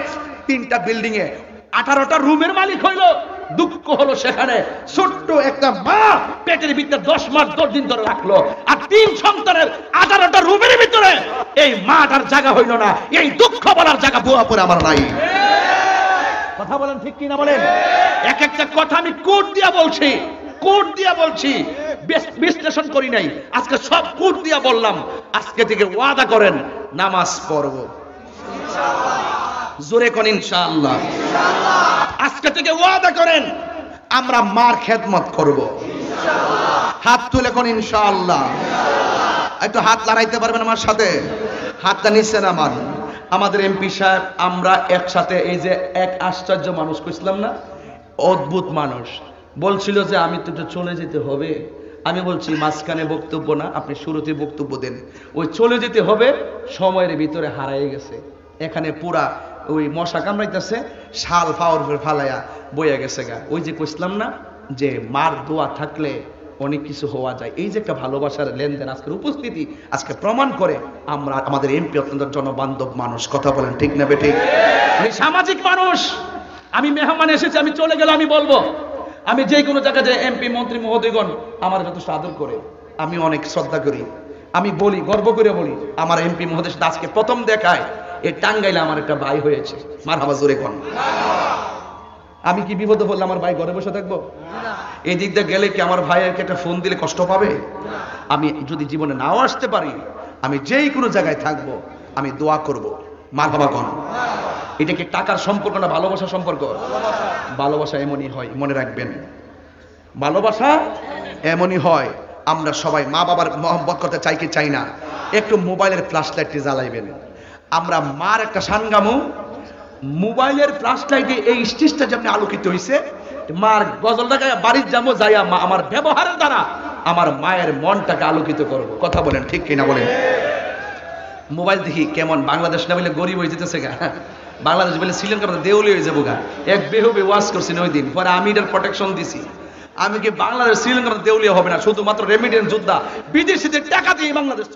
3টা বিল্ডিং এ 18টা রুমের মালিক হইলো, দুঃখ হলো সেখানে ছোট্ট একটা মা পেটের ভিতরে 10 মাস 10 দিন ধরে রাখলো, আর 3 সন্তানের 18টা রুমের ভিতরে এই মাটার জায়গা হইল না। এই দুঃখ বলার জায়গা বুয়া পরে আমার নাই। কথা বলেন ঠিক কি না বলেন? এক একটা কথা আমি কোট দিয়া বলছি, কোট দিয়া বলছি, বিশ্লেষণ করি নাই, আজকে সব কোট দিয়া বললাম। আজকে থেকে ওয়াদা করেন নামাজ পড়ব ইনশাআল্লাহ, জোরে কোন ইনশাআল্লাহ। আজকে থেকে ওয়াদা করেন আমরা মার খেদমত করব ইনশাআল্লাহ। হাত তুলে কোন ইনশাআল্লাহ। একটু হাত লড়াইতে পারবেন আমার সাথে? হাতটা নিচ্ছেন আমার, আমাদের এমপি সাহেব, আমরা একসাথে, এই যে এক আশ্চর্য মানুষ কইছিলাম না, অদ্ভুত মানুষ, বলছিল যে আমি তো চলে যেতে হবে। আমি বলছি মাঝখানে বক্তব্য না, আপনি শুরুতে বক্তব্য দেন। ওই চলে যেতে হবে সময়ের ভিতরে হারাই গেছে, এখানে পুরা ওই মশা কামড়াইতেছে, শাল ফাওয়ার ফালাইয়া বইয়া গেছে গা। ওই যে কইছিলাম না যে মার দোয়া থাকলে অনেক কিছু হওয়া যায়। এই যে একটা ভালোবাসার লেনদেন, আজকের উপস্থিতি আজকে প্রমাণ করে আমরা, আমাদের এমপি অত্যন্ত জনবান্ধব মানুষ। কথা বলেন ঠিক না বেঠিক? আমি সামাজিক মানুষ, আমি মেহমান এসেছি, আমি চলে গেলে আমি বলবো, আমি যে কোনো জায়গায় যে এমপি মন্ত্রী মহোদয়গণ আমার যথেষ্ট আদর করে, আমি অনেক শ্রদ্ধা করি, আমি বলি, গর্ব করে বলি, আমার এমপি মহোদয় আজকে প্রথম দেখায় এই টাঙ্গাইলে আমার একটা ভাই হয়েছে। মারহাবা জোরে কোন। আমি কি বিপদে পড়লে আমার ভাই ঘরে বসে থাকবো? এই দিক দিয়ে গেলে কি আমার ভাইয়েরকে একটা ফোন দিলে কষ্ট পাবে? আমি যদি জীবনে নাও আসতে পারি, আমি যেই কোনো জায়গায় থাকবো, আমি দোয়া করব। মারহাবা কোন। এটা কি টাকার সম্পর্ক না ভালোবাসার সম্পর্ক? ভালোবাসা এমনই হয়, মনে রাখবেন, ভালোবাসা এমনই হয়। আমরা সবাই মা বাবার মহব্বত করতে চাই কি চাই না? একটু মোবাইলের ফ্ল্যাশ লাইটটি জ্বালাইবেন। আমরা মার একটা সানগামু, মোবাইলের ফ্ল্যাশ লাইটে এই স্টেজটা যেমন আলোকিত হয়েছে, মার গজলটাকে বাড়ির যাবো, যাইয়া মা আমার ব্যবহারের দ্বারা আমার মায়ের মনটাকে আলোকিত করব। কথা বলেন ঠিক কিনা বলেন? মোবাইল দেখি কেমন বাংলাদেশ না বলে গরিব হয়ে যেতেছে গা, বাংলাদেশ বলে শ্রীলঙ্কা দেউলি হয়ে যাবো গা। এক বেহবে ওয়াজ করছি ওই দিন, পরে আমি এটার প্রোটেকশন দিছি। আমি কি বাংলাদেশ শ্রীলঙ্কা দেউলিয়া হবে না, শুধুমাত্র রেমিটেন্স যোদ্ধা বিদেশিদের টাকা দিয়ে বাংলাদেশ